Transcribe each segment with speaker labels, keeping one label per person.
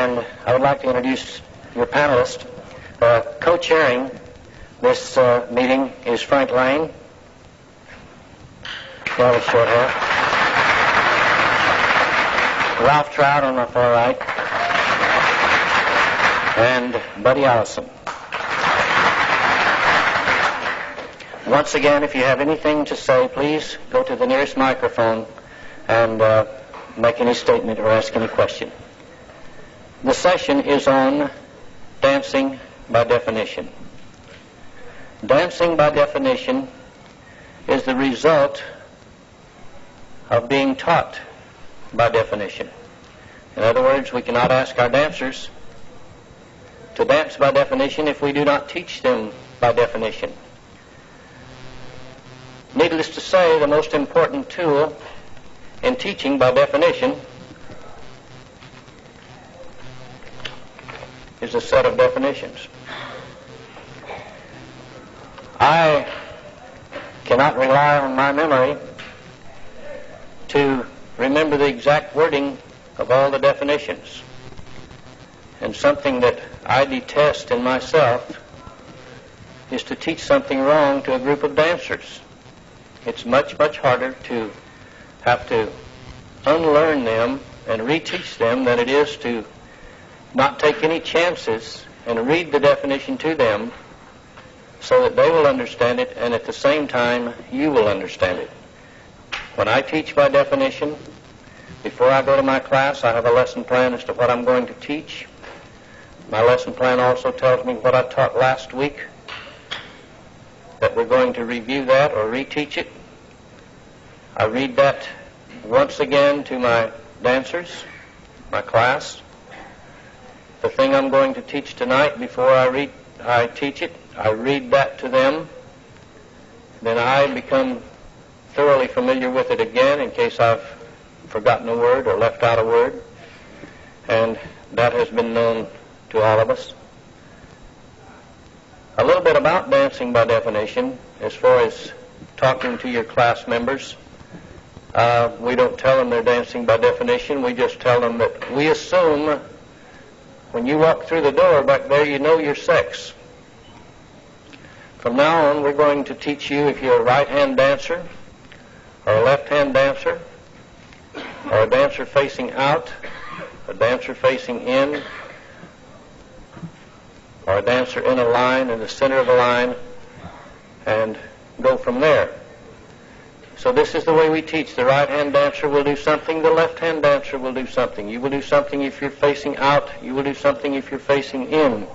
Speaker 1: And I would like to introduce your panelist. Co-chairing this meeting is Frank Lane. Well, with short hair. Ralph Trout on my far right. And Buddy Allison. Once again, if you have anything to say, please go to the nearest microphone and make any statement or ask any question. The session is on dancing by definition. Dancing by definition is the result of being taught by definition. In other words, we cannot ask our dancers to dance by definition if we do not teach them by definition. Needless to say, the most important tool in teaching by definition is a set of definitions. I cannot rely on my memory to remember the exact wording of all the definitions. And something that I detest in myself is to teach something wrong to a group of dancers. It's much, much harder to have to unlearn them and reteach them than it is to not take any chances and read the definition to them so that they will understand it, and at the same time you will understand it. When I teach by definition, before I go to my class, I have a lesson plan as to what I'm going to teach. My lesson plan also tells me what I taught last week, that we're going to review that or reteach it. I read that once again to my dancers, my class. The thing I'm going to teach tonight, before I teach it, I read that to them. Then I become thoroughly familiar with it again in case I've forgotten a word or left out a word. And that has been known to all of us. A little bit about dancing by definition, as far as talking to your class members. We don't tell them they're dancing by definition. We just tell them that we assume when you walk through the door back there, you know your sex. From now on, we're going to teach you if you're a right-hand dancer or a left-hand dancer or a dancer facing out, a dancer facing in, or a dancer in a line, in the center of a line, and go from there. So this is the way we teach. The right-hand dancer will do something, the left-hand dancer will do something. You will do something if you're facing out, you will do something if you're facing in.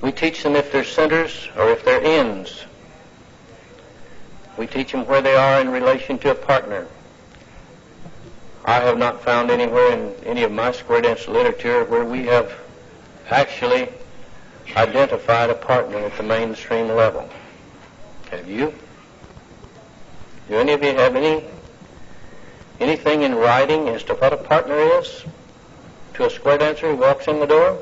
Speaker 1: We teach them if they're centers or if they're ends. We teach them where they are in relation to a partner. I have not found anywhere in any of my square dance literature where we have actually identified a partner at the mainstream level. Have you? Do any of you have anything in writing as to what a partner is to a square dancer who walks in the door?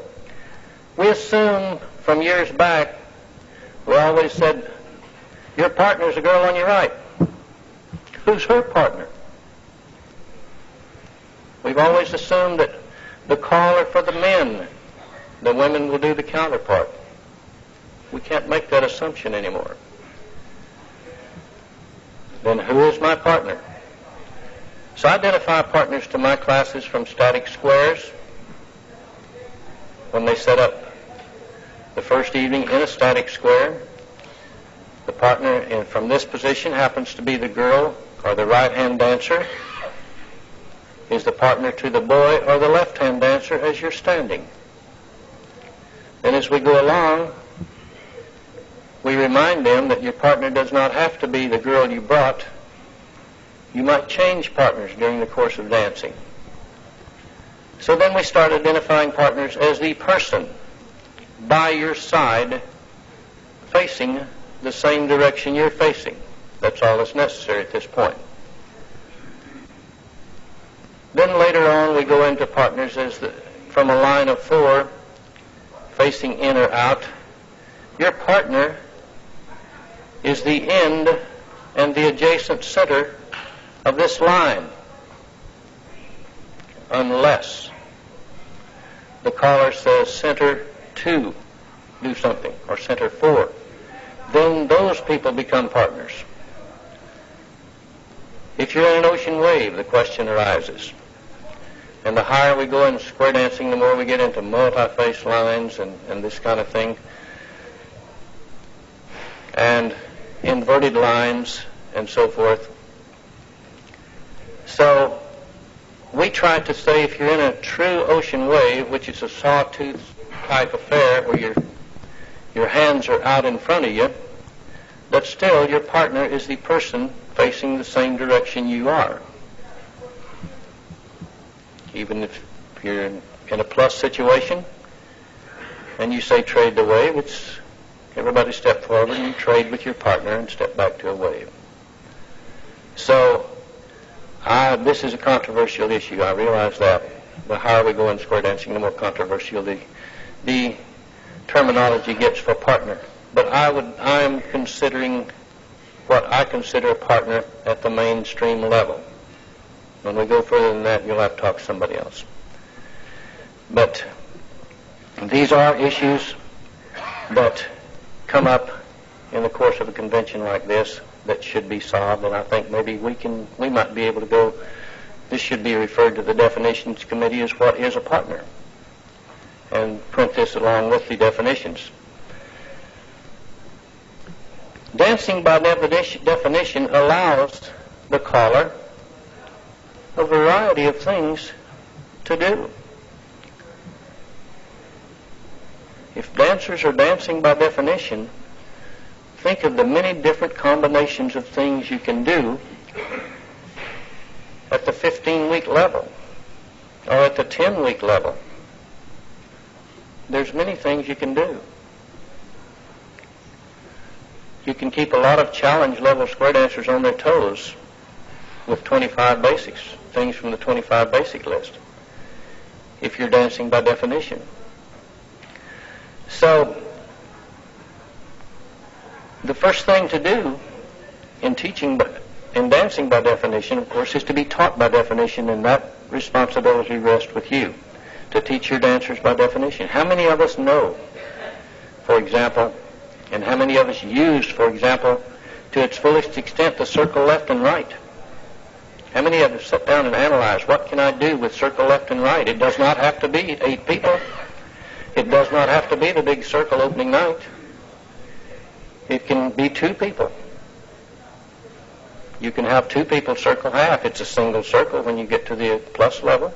Speaker 1: We assume from years back, we always said, your partner's the girl on your right. Who's her partner? We've always assumed that the call are for the men. The women will do the counterpart. We can't make that assumption anymore. Then who is my partner? So I identify partners to my classes from static squares. When they set up the first evening in a static square, the partner from this position happens to be the girl or the right-hand dancer, is the partner to the boy or the left-hand dancer as you're standing. Then as we go along, we remind them that your partner does not have to be the girl you brought. You might change partners during the course of dancing. So then we start identifying partners as the person by your side facing the same direction you're facing. That's all that's necessary at this point. Then later on we go into partners from a line of 4 facing in or out. Your partner is the end and the adjacent center of this line unless the caller says center 2, do something, or center 4. Then those people become partners. If you're in an ocean wave, the question arises. And the higher we go in square dancing, the more we get into multi-face lines and this kind of thing, and inverted lines and so forth. So we try to say if you're in a true ocean wave, which is a sawtooth type affair where your hands are out in front of you, but still your partner is the person facing the same direction you are. Even if you're in a plus situation and you say trade the wave, it's everybody step forward and trade with your partner and step back to a wave. So this is a controversial issue. I realize that. The higher we go in square dancing, the more controversial the terminology gets for partner. But I am considering what I consider a partner at the mainstream level. When we go further than that, you'll have to talk to somebody else. But these are issues that come up in the course of a convention like this that should be solved, and I think maybe we might be able to go, this should be referred to the definitions committee as what is a partner, and print this along with the definitions. Dancing by definition allows the caller a variety of things to do. If dancers are dancing by definition, think of the many different combinations of things you can do at the 15-week level or at the 10-week level. There's many things you can do. You can keep a lot of challenge level square dancers on their toes with 25 basics, things from the 25 basic list, if you're dancing by definition. So the first thing to do in dancing by definition, of course, is to be taught by definition, and that responsibility rests with you to teach your dancers by definition. How many of us know, for example, and how many of us used, for example, to its fullest extent, the circle left and right? How many of us sit down and analyze, what can I do with circle left and right? It does not have to be 8 people. It does not have to be the big circle opening night. It can be 2 people. You can have 2 people circle half. It's a single circle when you get to the plus level.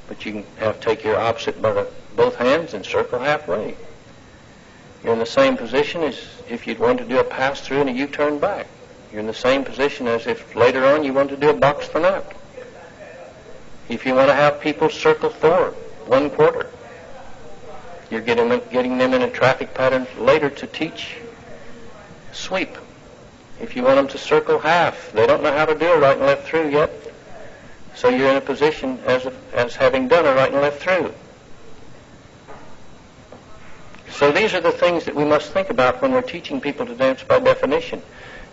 Speaker 1: But you can take your opposite by both hands and circle halfway. You're in the same position as if you'd want to do a pass-through and a U-turn back. You're in the same position as if later on you want to do a box for nap. If you want to have people circle forward, 1/4, you're getting them in a traffic pattern later to teach sweep. If you want them to circle half, they don't know how to do a right and left through yet. So you're in a position as having done a right and left through. So these are the things that we must think about when we're teaching people to dance by definition.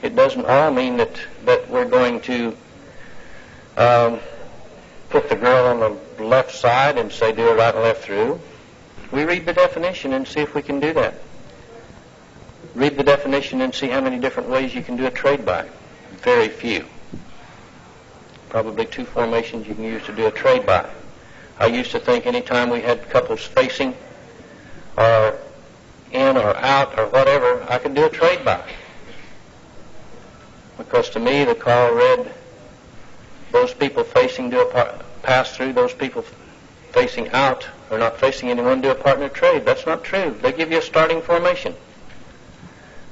Speaker 1: It doesn't all mean that we're going to put the girl on the left side and say do a right and left through. We read the definition and see if we can do that. Read the definition and see how many different ways you can do a trade by. Very few. Probably 2 formations you can use to do a trade by. I used to think any time we had couples facing or in or out or whatever, I could do a trade by. Because to me, the call read those people facing do a pass through, those people facing out or not facing anyone do a partner trade. That's not true. They give you a starting formation.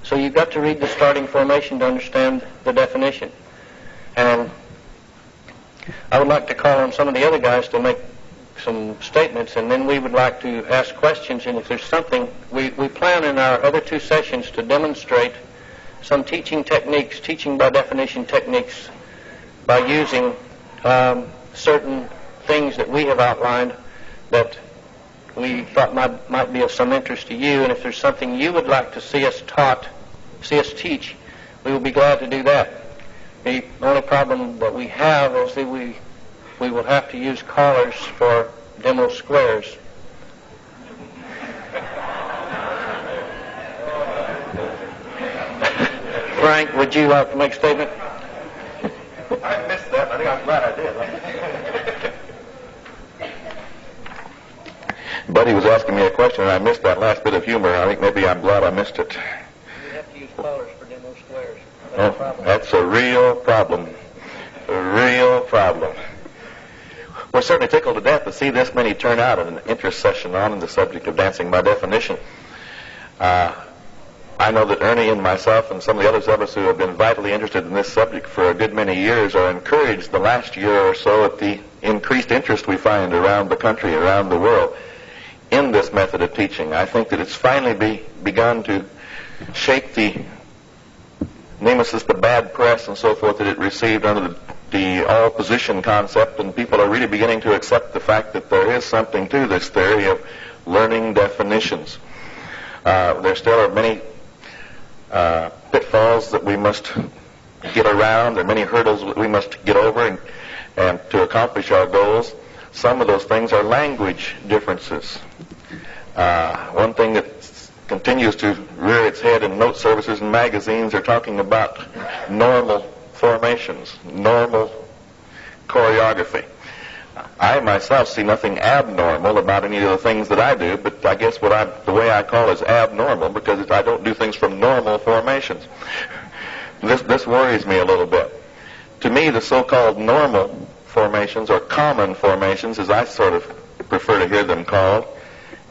Speaker 1: So you've got to read the starting formation to understand the definition. And I would like to call on some of the other guys to make some statements, and then we would like to ask questions. And if there's something, we plan in our other 2 sessions to demonstrate some teaching techniques, teaching by definition techniques, by using certain things that we have outlined that we thought might be of some interest to you. And if there's something you would like to see us teach, we will be glad to do that. The only problem that we have is that we will have to use callers for demo squares. Frank, would you like to make a statement?
Speaker 2: I missed that. I think I'm glad I did. Buddy was asking me a question, and I missed that last bit of humor. I think maybe I'm glad I missed it.
Speaker 1: You have to use callers for demo squares.
Speaker 2: That's a real problem. A real problem. We're certainly tickled to death to see this many turn out in an interest session on the subject of dancing by definition. I know that Ernie and myself and some of the others of us who have been vitally interested in this subject for a good many years are encouraged the last year or so at the increased interest we find around the country, around the world, in this method of teaching. I think that it's finally begun to shake the nemesis, the bad press and so forth that it received under the all-position concept, and people are really beginning to accept the fact that there is something to this theory of learning definitions. There still are many pitfalls that we must get around. There are many hurdles that we must get over and to accomplish our goals. Some of those things are language differences. One thing that continues to rear its head in note services and magazines are talking about normal formations, normal choreography. I myself see nothing abnormal about any of the things that I do, but I guess the way I call is abnormal because I don't do things from normal formations. This worries me a little bit. To me, the so-called normal formations, or common formations, as I sort of prefer to hear them called,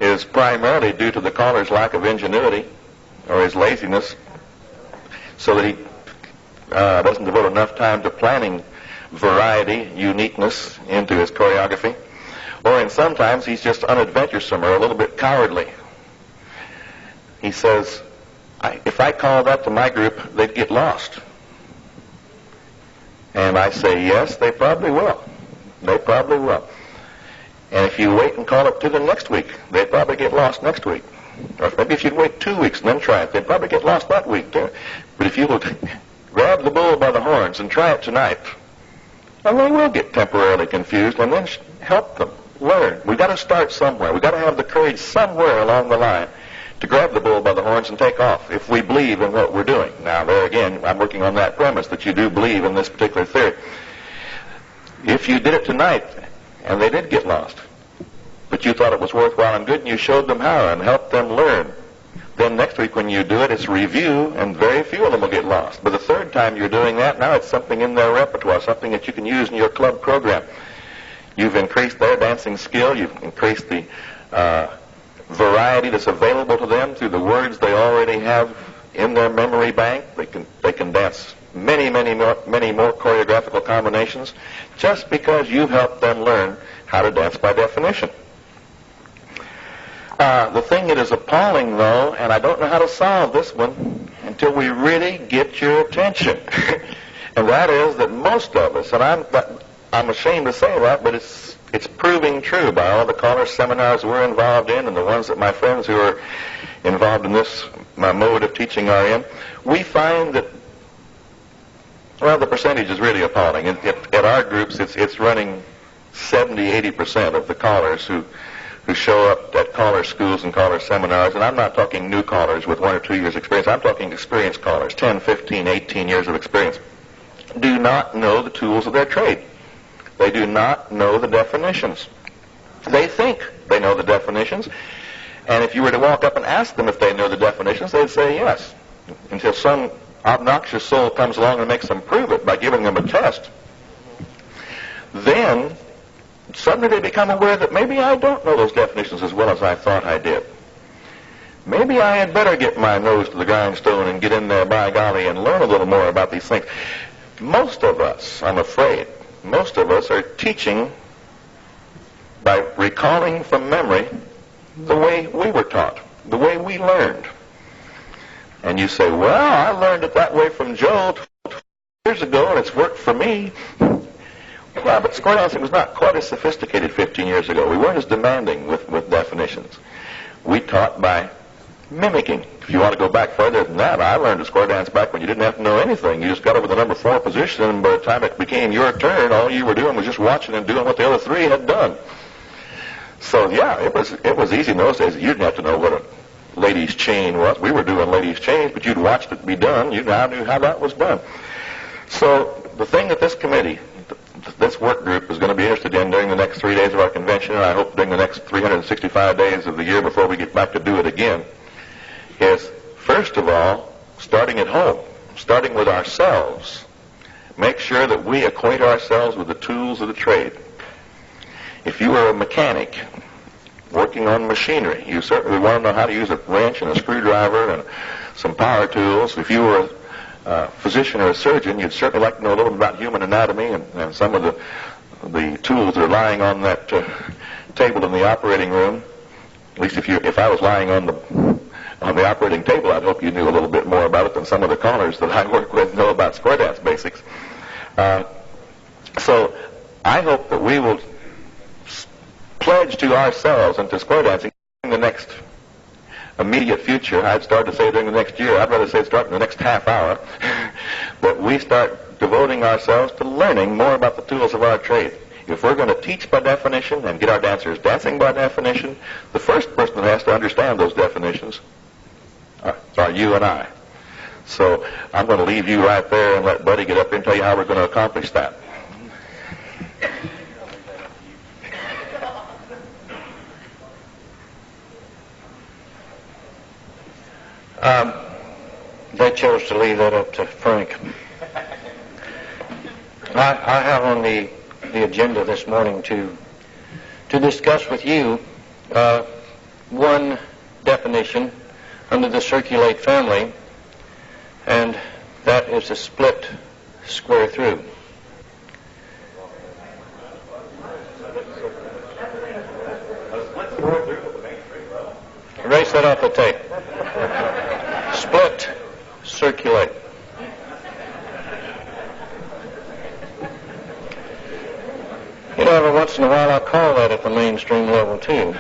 Speaker 2: is primarily due to the caller's lack of ingenuity or his laziness, so that he doesn't devote enough time to planning variety, uniqueness into his choreography. Or in sometimes he's just unadventuresome or a little bit cowardly. He says, if I called that to my group, they'd get lost. And I say, yes, they probably will. They probably will. And if you wait and call it to them next week, they'd probably get lost next week. Or maybe if you'd wait 2 weeks and then try it, they'd probably get lost that week too. But if you will grab the bull by the horns and try it tonight, well, they will get temporarily confused, and then help them learn. We've got to start somewhere. We've got to have the courage somewhere along the line to grab the bull by the horns and take off if we believe in what we're doing. Now, there again, I'm working on that premise that you do believe in this particular theory. If you did it tonight and they did get lost, but you thought it was worthwhile and good and you showed them how and helped them learn, then next week when you do it, it's review, and very few of them will get lost. But the third time you're doing that, now it's something in their repertoire, something that you can use in your club program. You've increased their dancing skill. You've increased the variety that's available to them through the words they already have in their memory bank. They can dance many more choreographical combinations just because you've helped them learn how to dance by definition. The thing that is appalling, though, and I don't know how to solve this one until we really get your attention, and that is that most of us, and I'm ashamed to say that, but it's proving true by all the caller seminars we're involved in and the ones that my friends who are involved in this mode of teaching are in, we find that, well, the percentage is really appalling. At our groups, it's running 70-80% of the callers who show up at caller schools and caller seminars, and I'm not talking new callers with 1 or 2 years experience. I'm talking experienced callers, 10, 15, 18 years of experience, do not know the tools of their trade. They do not know the definitions. They think they know the definitions, and if you were to walk up and ask them if they know the definitions, they'd say yes, until some obnoxious soul comes along and makes them prove it by giving them a test. Then suddenly they become aware that maybe I don't know those definitions as well as I thought I did. Maybe I had better get my nose to the grindstone and get in there, by golly, and learn a little more about these things. Most of us, I'm afraid, most of us are teaching by recalling from memory the way we were taught, the way we learned. And you say, well, I learned it that way from Joe 12 years ago, and it's worked for me. Well, but square dancing was not quite as sophisticated 15 years ago. We weren't as demanding with definitions. We taught by mimicking. If you want to go back further than that, I learned to square dance back when you didn't have to know anything. You just got over the number 4 position, and by the time it became your turn, all you were doing was just watching and doing what the other 3 had done. So, yeah, it was easy in those days. You didn't have to know what a ladies' chain was. We were doing ladies' chains, but you'd watched it be done. You now knew how that was done. So the thing that this committee, this work group, is going to be interested in during the next 3 days of our convention, and I hope during the next 365 days of the year before we get back to do it again, is, first of all, starting at home, starting with ourselves. Make sure that we acquaint ourselves with the tools of the trade. If you were a mechanic working on machinery, you certainly want to know how to use a wrench and a screwdriver and some power tools. If you were a physician or a surgeon, you'd certainly like to know a little bit about human anatomy and some of the tools that are lying on that table in the operating room. At least if I was lying on the operating table, I'd hope you knew a little bit more about it than some of the callers that I work with know about square dance basics. So I hope that we will pledge to ourselves and to square dancing in the next immediate future. I'd start to say during the next year. I'd rather say start in the next half hour. That we start devoting ourselves to learning more about the tools of our trade. If we're going to teach by definition and get our dancers dancing by definition, the first person that has to understand those definitions are you and I. So I'm going to leave you right there and let Buddy get up here and tell you how we're going to accomplish that.
Speaker 1: They chose to leave that up to Frank. I have on the agenda this morning to discuss with you one definition under the circulate family, and that is a split square through. Erase that off the tape. Split circulate. You know, every once in a while I call that at the mainstream level, too.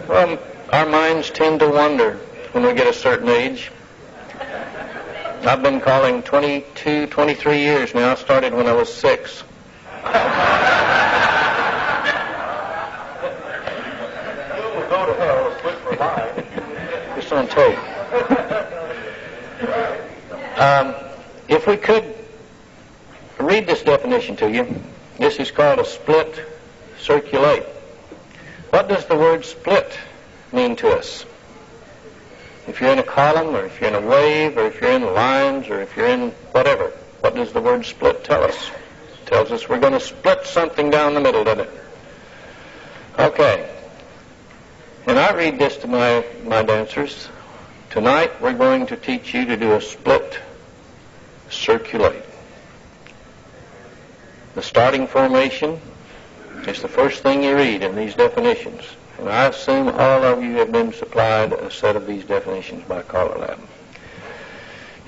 Speaker 1: Well, our minds tend to wander when we get a certain age. I've been calling 22, 23 years now. I started when I was 6.
Speaker 2: Go to hell, split for mine.
Speaker 1: It's on tape. If we could read this definition to you, this is called a split circulate. What does the word split mean to us? If you're in a column, or if you're in a wave, or if you're in lines, or if you're in whatever, what does the word split tell us? It tells us we're going to split something down the middle, doesn't it? Okay. And I read this to my dancers. Tonight we're going to teach you to do a split circulate. The starting formation is the first thing you read in these definitions. And I assume all of you have been supplied a set of these definitions by CALLERLAB.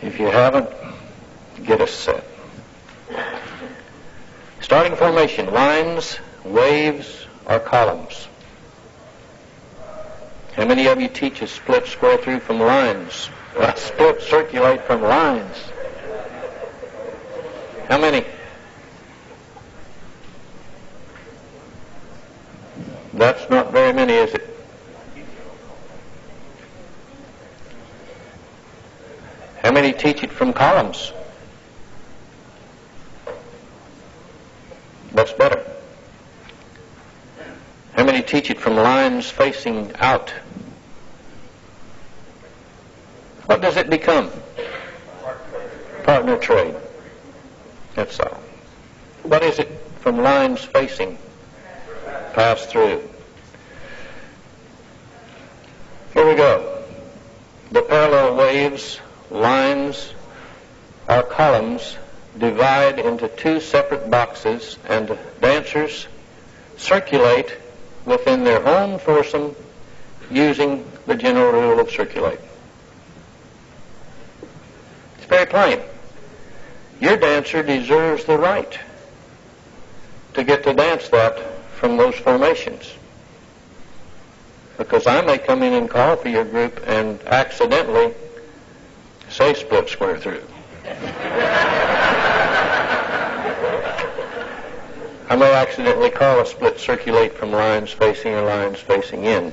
Speaker 1: If you haven't, get a set. Starting formation, lines, waves, or columns. How many of you teach a split square through from lines? A split circulate from lines? How many? That's not very many, is it? How many teach it from columns? That's better. How many teach it from lines facing out? What does it become? Partner trade. That's all. What is it from lines facing? Pass through. Here we go. The parallel waves, lines, or columns divide into 2 separate boxes, and dancers circulate within their own foursome using the general rule of circulate. It's very plain. Your dancer deserves the right to get to dance that from those formations. Because I may come in and call for your group and accidentally say split square through. I may accidentally call a split circulate from lines facing or lines facing in,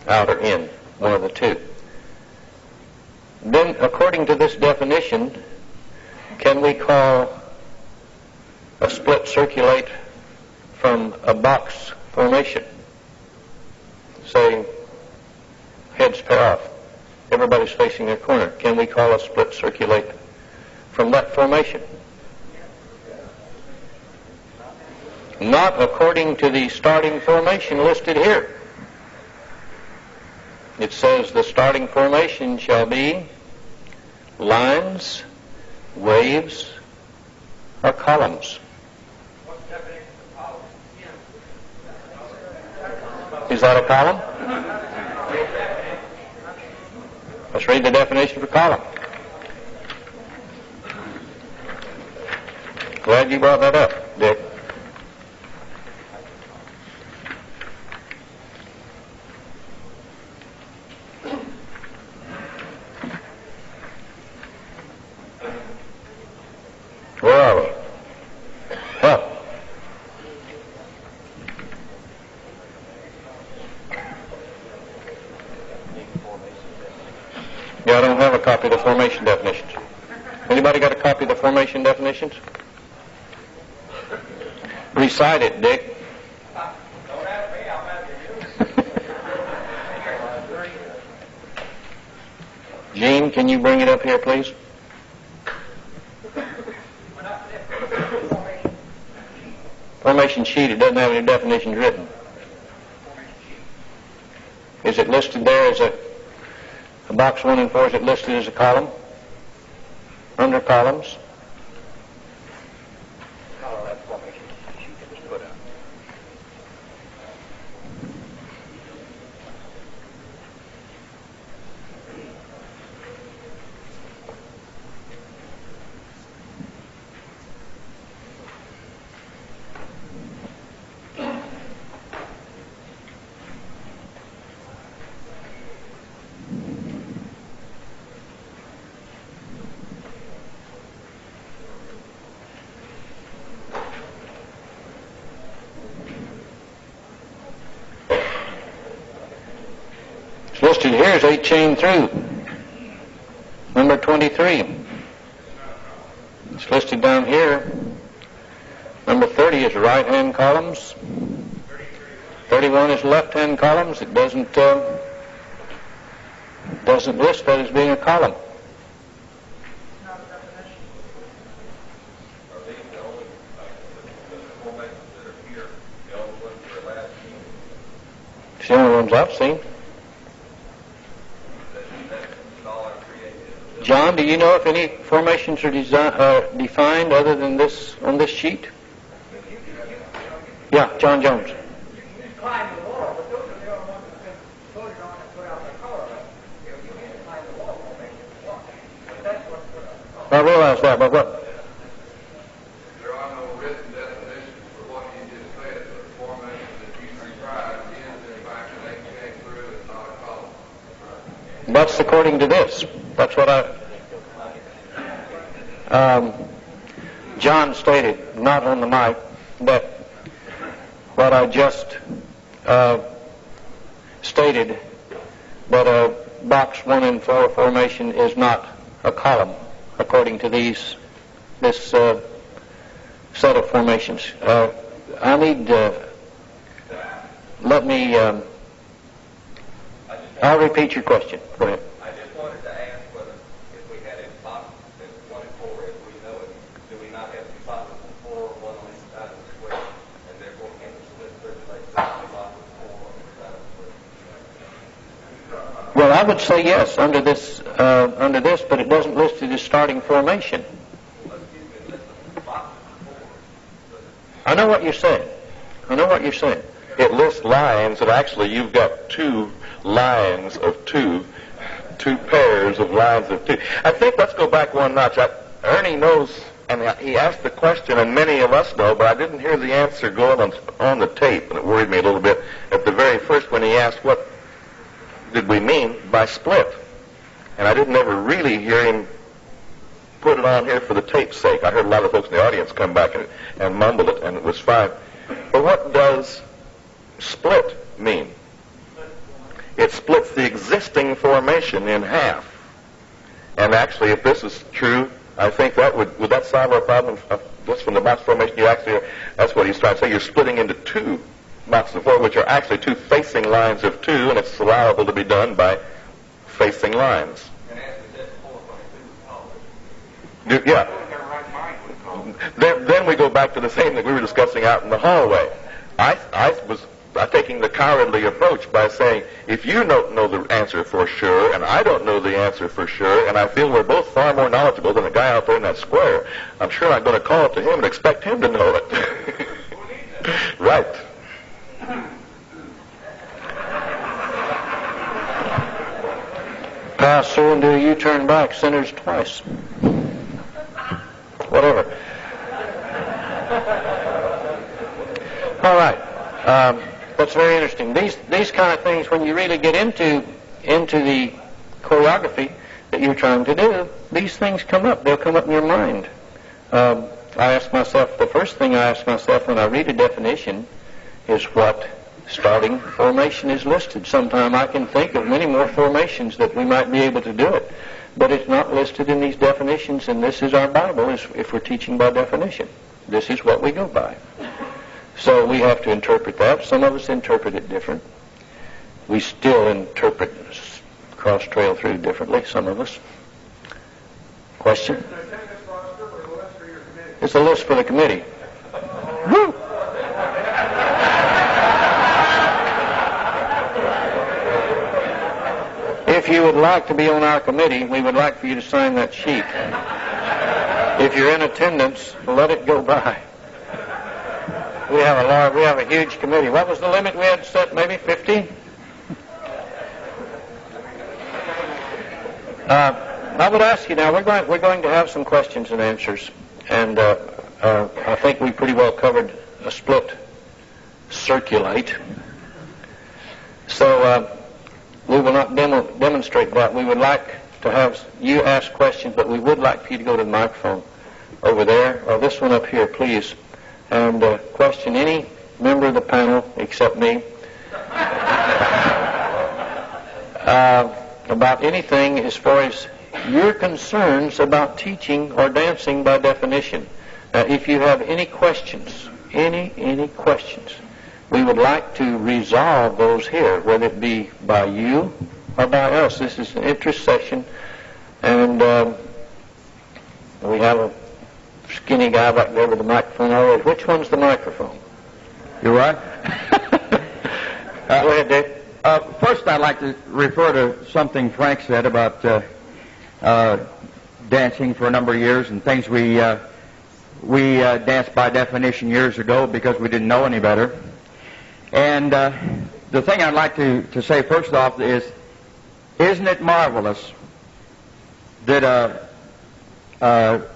Speaker 1: out or in, one of the two. Then, according to this definition, can we call a split circulate from a box formation? Say, heads pair off. Everybody's facing their corner. Can we call a split circulate from that formation? Not according to the starting formation listed here. It says the starting formation shall be lines, waves, or columns. Is that a column? Let's read the definition for column. Glad you brought that up, Dick. Where are we? Huh. Yeah, I don't have a copy of the formation definitions. Anybody got a copy of the formation definitions? Recite it, Dick.
Speaker 3: Don't ask me, I'll have you.
Speaker 1: Gene, can you bring it up here, please? Formation sheet, it doesn't have any definitions written. Is it listed there as a box 1 and 4, is it listed as a column? Under columns?
Speaker 3: CALLERLAB formation sheet that was put out.
Speaker 1: It's listed here as 8 chain through. Number 23. It's listed down here. Number 30 is right-hand columns. 31 is left-hand columns. It doesn't list that as being a column. It's the only ones I've seen. John, do you know if any formations are defined other than this on this sheet? Yeah, John Jones.
Speaker 3: Climb the wall, but those are the only ones that have been voted on and put out by CALLERLAB. You can't climb the wall formation as well. But that's what's put out by CALLERLAB.
Speaker 1: I realize that, but what?
Speaker 4: There are no written definitions for what you just said. The formation that you described is, in fact, an 8 chain through. It's not a column.
Speaker 1: That's according to this. That's what John stated, not on the mic, but what I just stated, that a box 1 and 4 formation is not a column, according to this set of formations. I need, I'll repeat your question. Go ahead.
Speaker 5: I just wanted to ask whether, if we had a box that's 1 and 4, if we know it, do we not have 2 boxes of 4, 1 on each side of the square, and therefore can the split circulate 2 boxes of 4 on each side of the square?
Speaker 1: Well, I would say yes under this, but it doesn't list it as starting formation. I know what you're saying.
Speaker 2: It lists lines, and actually you've got 2 lines of 2 pairs of lines of 2. I think let's go back one notch. Ernie knows and he asked the question, and many of us know, but I didn't hear the answer going on the tape, and it worried me a little bit at the very first when he asked, what did we mean by split? And I didn't ever really hear him put it on here for the tape's sake. I heard a lot of folks in the audience come back and mumble it, and it was fine. But what does split mean? It splits the existing formation in half. And actually, if this is true, I think that would that solve our problem just from the box formation? You actually, that's what he's trying to say. You're splitting into two boxes of four, which are actually two facing lines of two, and it's allowable to be done by facing lines.
Speaker 5: And as we said before, when it
Speaker 2: Yeah. Then we go back to the same that we were discussing out in the hallway. I was taking the cowardly approach by saying, if you don't know the answer for sure, and I don't know the answer for sure, and I feel we're both far more knowledgeable than the guy out there in that square, I'm sure I'm going to call it to him and expect him to know it. Right.
Speaker 1: Pass through and do a U-turn back, centers twice. Whatever. All right. That's very interesting. These kind of things, when you really get into the choreography that you're trying to do, these things come up. They'll come up in your mind. I ask myself, the first thing I ask myself when I read a definition is what starting formation is listed. Sometime I can think of many more formations that we might be able to do it, but it's not listed in these definitions, and this is our Bible if we're teaching by definition. This is what we go by. So we have to interpret that. Some of us interpret it different. We still interpret cross trail through differently, some of us. Question? It's a list for the committee. Woo! If you would like to be on our committee, we would like for you to sign that sheet. If you're in attendance, let it go by. We have a huge committee. What was the limit we had set? Maybe 50? I would ask you now, we're going to have some questions and answers, and I think we pretty well covered a split circulate. So we will not demonstrate that. We would like to have you ask questions, but we would like for you to go to the microphone over there, or this one up here, please, and question any member of the panel except me about anything as far as your concerns about teaching or dancing by definition. If you have any questions, any questions, we would like to resolve those here, whether it be by you or by us. This is an interest session, and we have a skinny guy back there with the microphone already. Which one's the microphone?
Speaker 6: You're right.
Speaker 1: Go ahead, Dave.
Speaker 6: First, I'd like to refer to something Frank said about dancing for a number of years and things we danced by definition years ago because we didn't know any better. And the thing I'd like to say first off is, isn't it marvelous that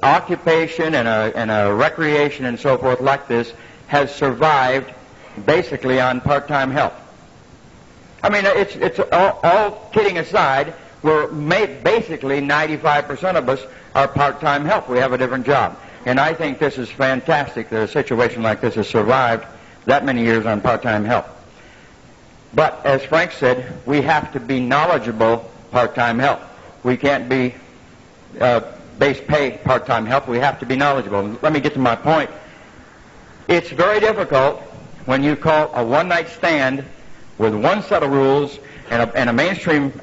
Speaker 6: occupation and a recreation and so forth like this has survived basically on part-time help? I mean, it's all kidding aside, we're basically 95% of us are part-time help. We have a different job. And I think this is fantastic that a situation like this has survived that many years on part-time help. But as Frank said, we have to be knowledgeable part-time help. We can't be base pay part-time help. We have to be knowledgeable. Let me get to my point. It's very difficult when you call a one-night stand with one set of rules and a mainstream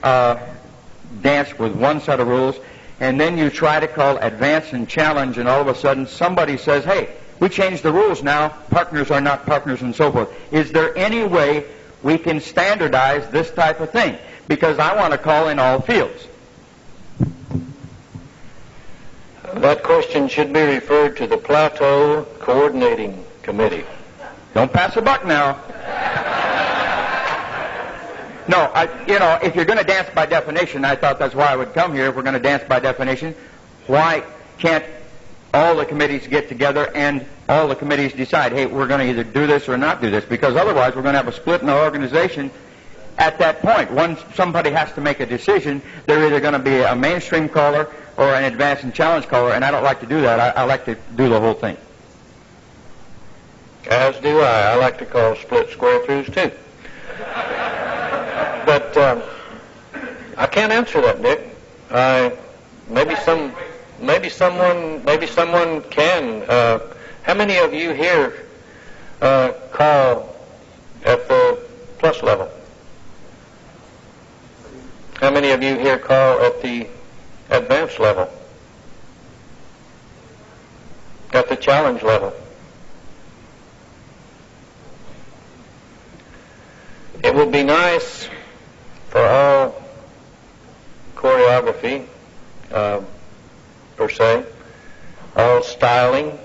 Speaker 6: dance with one set of rules, and then you try to call advance and challenge, and all of a sudden somebody says, hey, we changed the rules now, partners are not partners, and so forth. Is there any way we can standardize this type of thing? Because I want to call in all fields.
Speaker 1: That question should be referred to the Plateau Coordinating Committee.
Speaker 6: Don't pass a buck now. No, if you're going to dance by definition, I thought that's why I would come here. If we're going to dance by definition, why can't all the committees get together and all the committees decide, hey, we're going to either do this or not do this, because otherwise we're going to have a split in our organization at that point. Once somebody has to make a decision, they're either going to be a mainstream caller or an advance and challenge caller, and I don't like to do that. I like to do the whole thing.
Speaker 1: As do I. I like to call split square throughs too. But I can't answer that, Dick. Maybe someone can. How many of you here call at the plus level? How many of you here call at the advanced level? At the challenge level? It would be nice for all choreography, per se, all styling,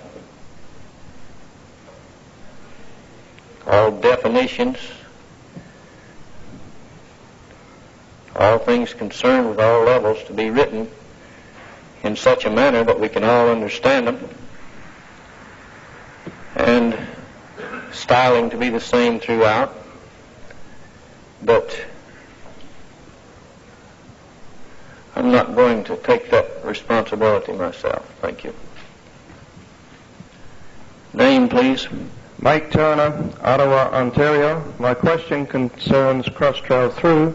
Speaker 1: all definitions, all things concerned with all levels to be written in such a manner that we can all understand them, and styling to be the same throughout. But I'm not going to take that responsibility myself. Thank you. Name, please.
Speaker 7: Mike Turner, Ottawa, Ontario. My question concerns cross-trail through.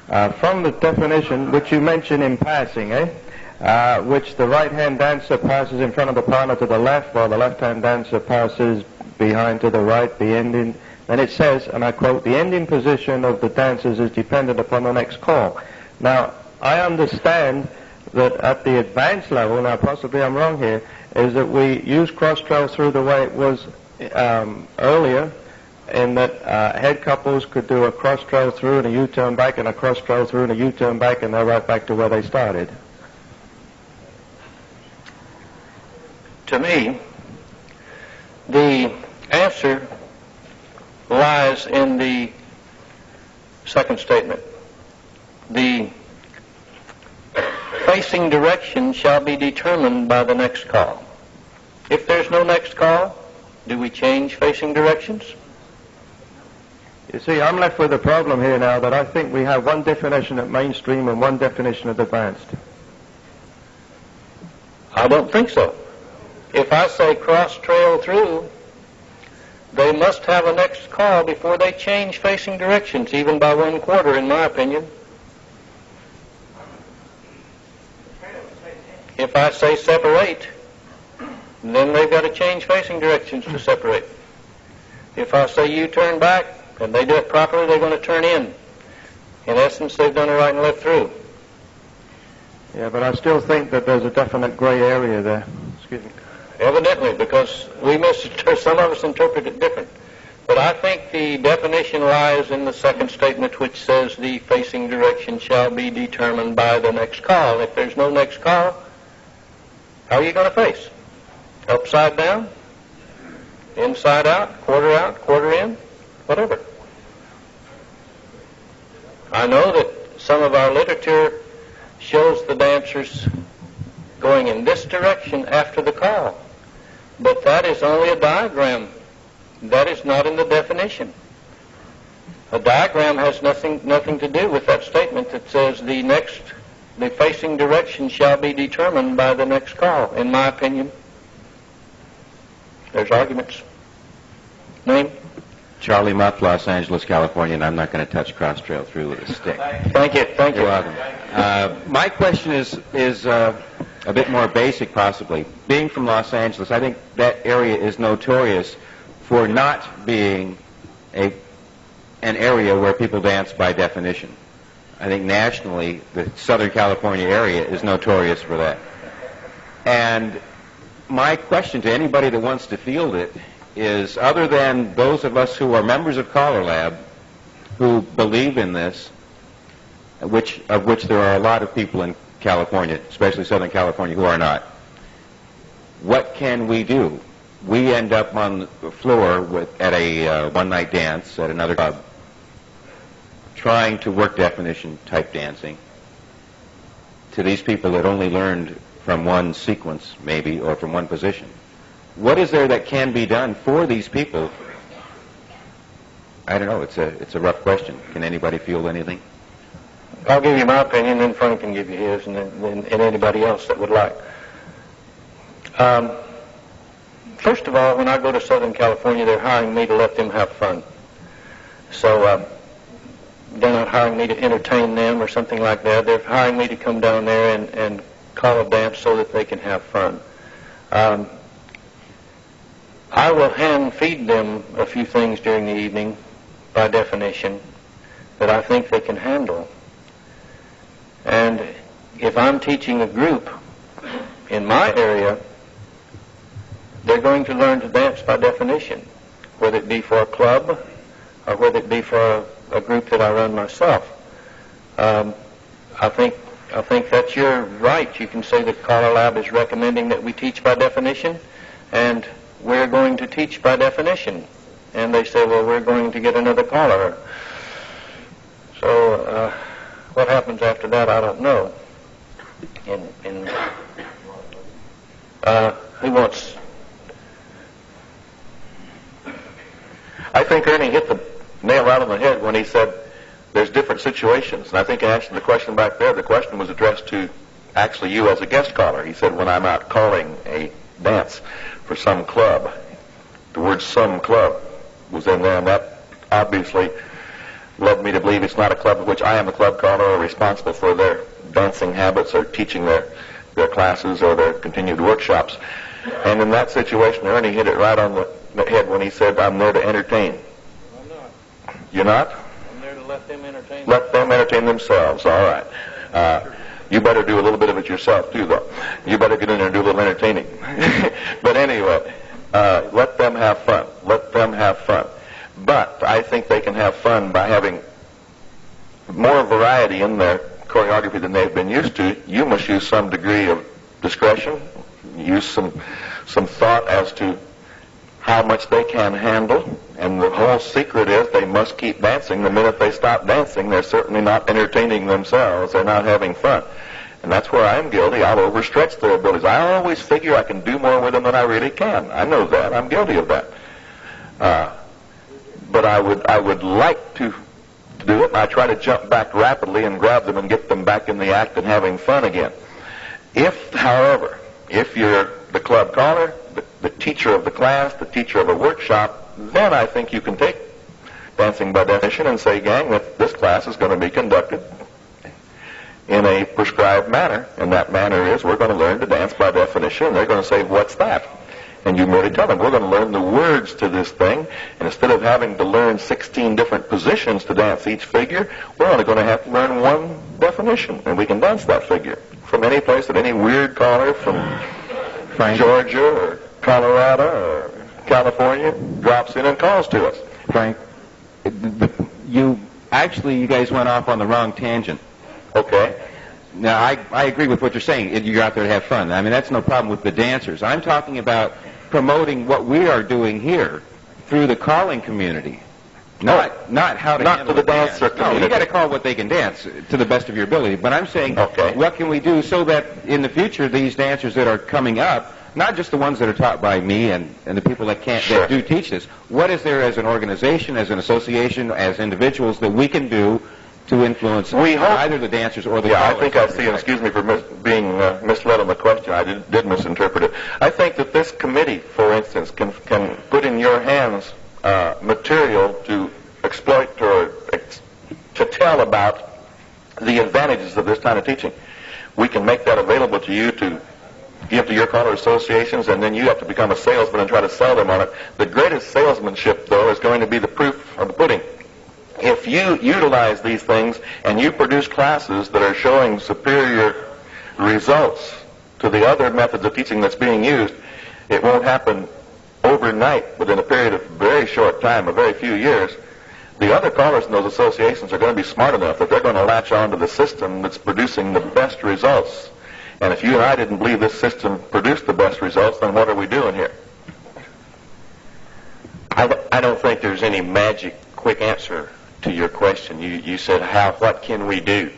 Speaker 7: From the definition, which you mentioned in passing, which the right-hand dancer passes in front of the partner to the left, while the left-hand dancer passes behind to the right, the ending. And it says, and I quote, the ending position of the dancers is dependent upon the next call. Now, I understand that at the advanced level, now possibly I'm wrong here, is that we use cross-trail through the way it was earlier, in that head couples could do a cross-trail through and a U-turn back and a cross-trail through and a U-turn back, and they're right back to where they started.
Speaker 1: To me, the answer lies in the second statement. The facing direction shall be determined by the next call. If there's no next call, do we change facing directions?
Speaker 7: You see, I'm left with a problem here now that I think we have one definition of mainstream and one definition of advanced.
Speaker 1: I don't think so. If I say cross-trail through, they must have a next call before they change facing directions, even by 1/4, in my opinion. If I say separate, then they've got to change facing directions to separate. If I say you turn back, and they do it properly, they're going to turn in. In essence, they've done a right and left through.
Speaker 7: Yeah, but I still think that there's a definite gray area there. Excuse me.
Speaker 1: Evidently, because some of us interpret it different. But I think the definition lies in the second statement, which says the facing direction shall be determined by the next call. If there's no next call, how are you going to face? Upside down? Inside out? Quarter in? Whatever. I know that some of our literature shows the dancers going in this direction after the call. But that is only a diagram. That is not in the definition. A diagram has nothing to do with that statement that says the facing direction shall be determined by the next call, in my opinion. There's arguments. Name?
Speaker 8: Charlie Muff, Los Angeles, California, and I'm not going to touch cross-trail through with a stick.
Speaker 1: Thank you.
Speaker 8: You're welcome. My question is a bit more basic, possibly. Being from Los Angeles, I think that area is notorious for not being an area where people dance by definition. I think nationally, the Southern California area is notorious for that. And my question to anybody that wants to field it is, other than those of us who are members of CALLERLAB who believe in this, of which there are a lot of people in California, especially Southern California, who are not, what can we do? We end up on the floor at a one-night dance at another club, trying to work definition type dancing to these people that only learned from one sequence, maybe, or from one position. What is there that can be done for these people? I don't know. It's a rough question. Can anybody feel anything?
Speaker 1: I'll give you my opinion, then Frank can give you his, and anybody else that would like. First of all, when I go to Southern California, they're hiring me to let them have fun. So they're not hiring me to entertain them or something like that. They're hiring me to come down there and call a dance so that they can have fun. I will hand feed them a few things during the evening, by definition, that I think they can handle. And if I'm teaching a group in my area, they're going to learn to dance by definition, whether it be for a club or whether it be for a group that I run myself. I think that's your right. You can say that CALLERLAB is recommending that we teach by definition, and we're going to teach by definition. And they say, well, we're going to get another caller. So what happens after that, I don't know. Who wants?
Speaker 2: I think Ernie hit the nail right on the head when he said there's different situations. And I think I answered the question back there. The question was addressed to actually you as a guest caller. He said, when I'm out calling a dance for some club, the word some club was in there, and that obviously led me to believe it's not a club of which I am the club caller or responsible for their dancing habits or teaching their classes or their continued workshops. And in that situation, Ernie hit it right on the head when he said, I'm there to entertain.
Speaker 1: I'm not.
Speaker 2: You're not?
Speaker 1: I'm there to let them entertain
Speaker 2: Let them entertain themselves. All right. You better do a little bit of it yourself, too, though. You better get in there and do a little entertaining. But anyway, let them have fun. Let them have fun. But I think they can have fun by having more variety in their choreography than they've been used to. You must use some degree of discretion, use some thought as to how much they can handle. And the whole secret is they must keep dancing. The minute they stop dancing, they're certainly not entertaining themselves. They're not having fun. And that's where I'm guilty. I'll overstretch their abilities. I always figure I can do more with them than I really can. I know that. I'm guilty of that. But I would like to do it, and I try to jump back rapidly and grab them and get them back in the act and having fun again. If, however, if you're the club caller, the teacher of the class, the teacher of a workshop, then I think you can take dancing by definition and say, gang, that this class is going to be conducted in a prescribed manner, and that manner is we're going to learn to dance by definition, and they're going to say, what's that? And you merely tell them, we're going to learn the words to this thing, and instead of having to learn 16 different positions to dance each figure, we're only going to have to learn one definition, and we can dance that figure from any place that any weird caller from Georgia or Colorado or California drops in and calls to us.
Speaker 8: Frank, you guys went off on the wrong tangent.
Speaker 2: Okay.
Speaker 8: Now, I agree with what you're saying. You're out there to have fun. I mean, that's no problem with the dancers. I'm talking about promoting what we are doing here through the calling community. Not how to
Speaker 2: not
Speaker 8: handle
Speaker 2: to the dancer
Speaker 8: dance. No,
Speaker 2: community.
Speaker 8: you got to call what they can dance to the best of your ability. But I'm saying,
Speaker 2: okay,
Speaker 8: what can we do so that in the future these dancers that are coming up, not just the ones that are taught by me and the people that can't
Speaker 2: sure,
Speaker 8: that do teach this, what is there as an organization, as an association, as individuals that we can do to influence either the dancers or the
Speaker 2: I think I see, and excuse me for being misled on the question. I did misinterpret it. I think that this committee, for instance, can put in your hands material to exploit or to tell about the advantages of this kind of teaching. We can make that available to you to give to your caller associations, and then you have to become a salesman and try to sell them on it. The greatest salesmanship, though, is going to be the proof of the pudding. If you utilize these things and you produce classes that are showing superior results to the other methods of teaching that's being used, it won't happen overnight. Within a period of very short time, a very few years, the other callers in those associations are going to be smart enough that they're going to latch on to the system that's producing the best results. And if you and I didn't believe this system produced the best results, then what are we doing here?
Speaker 1: I don't think there's any magic quick answer to your question. You said, what can we do?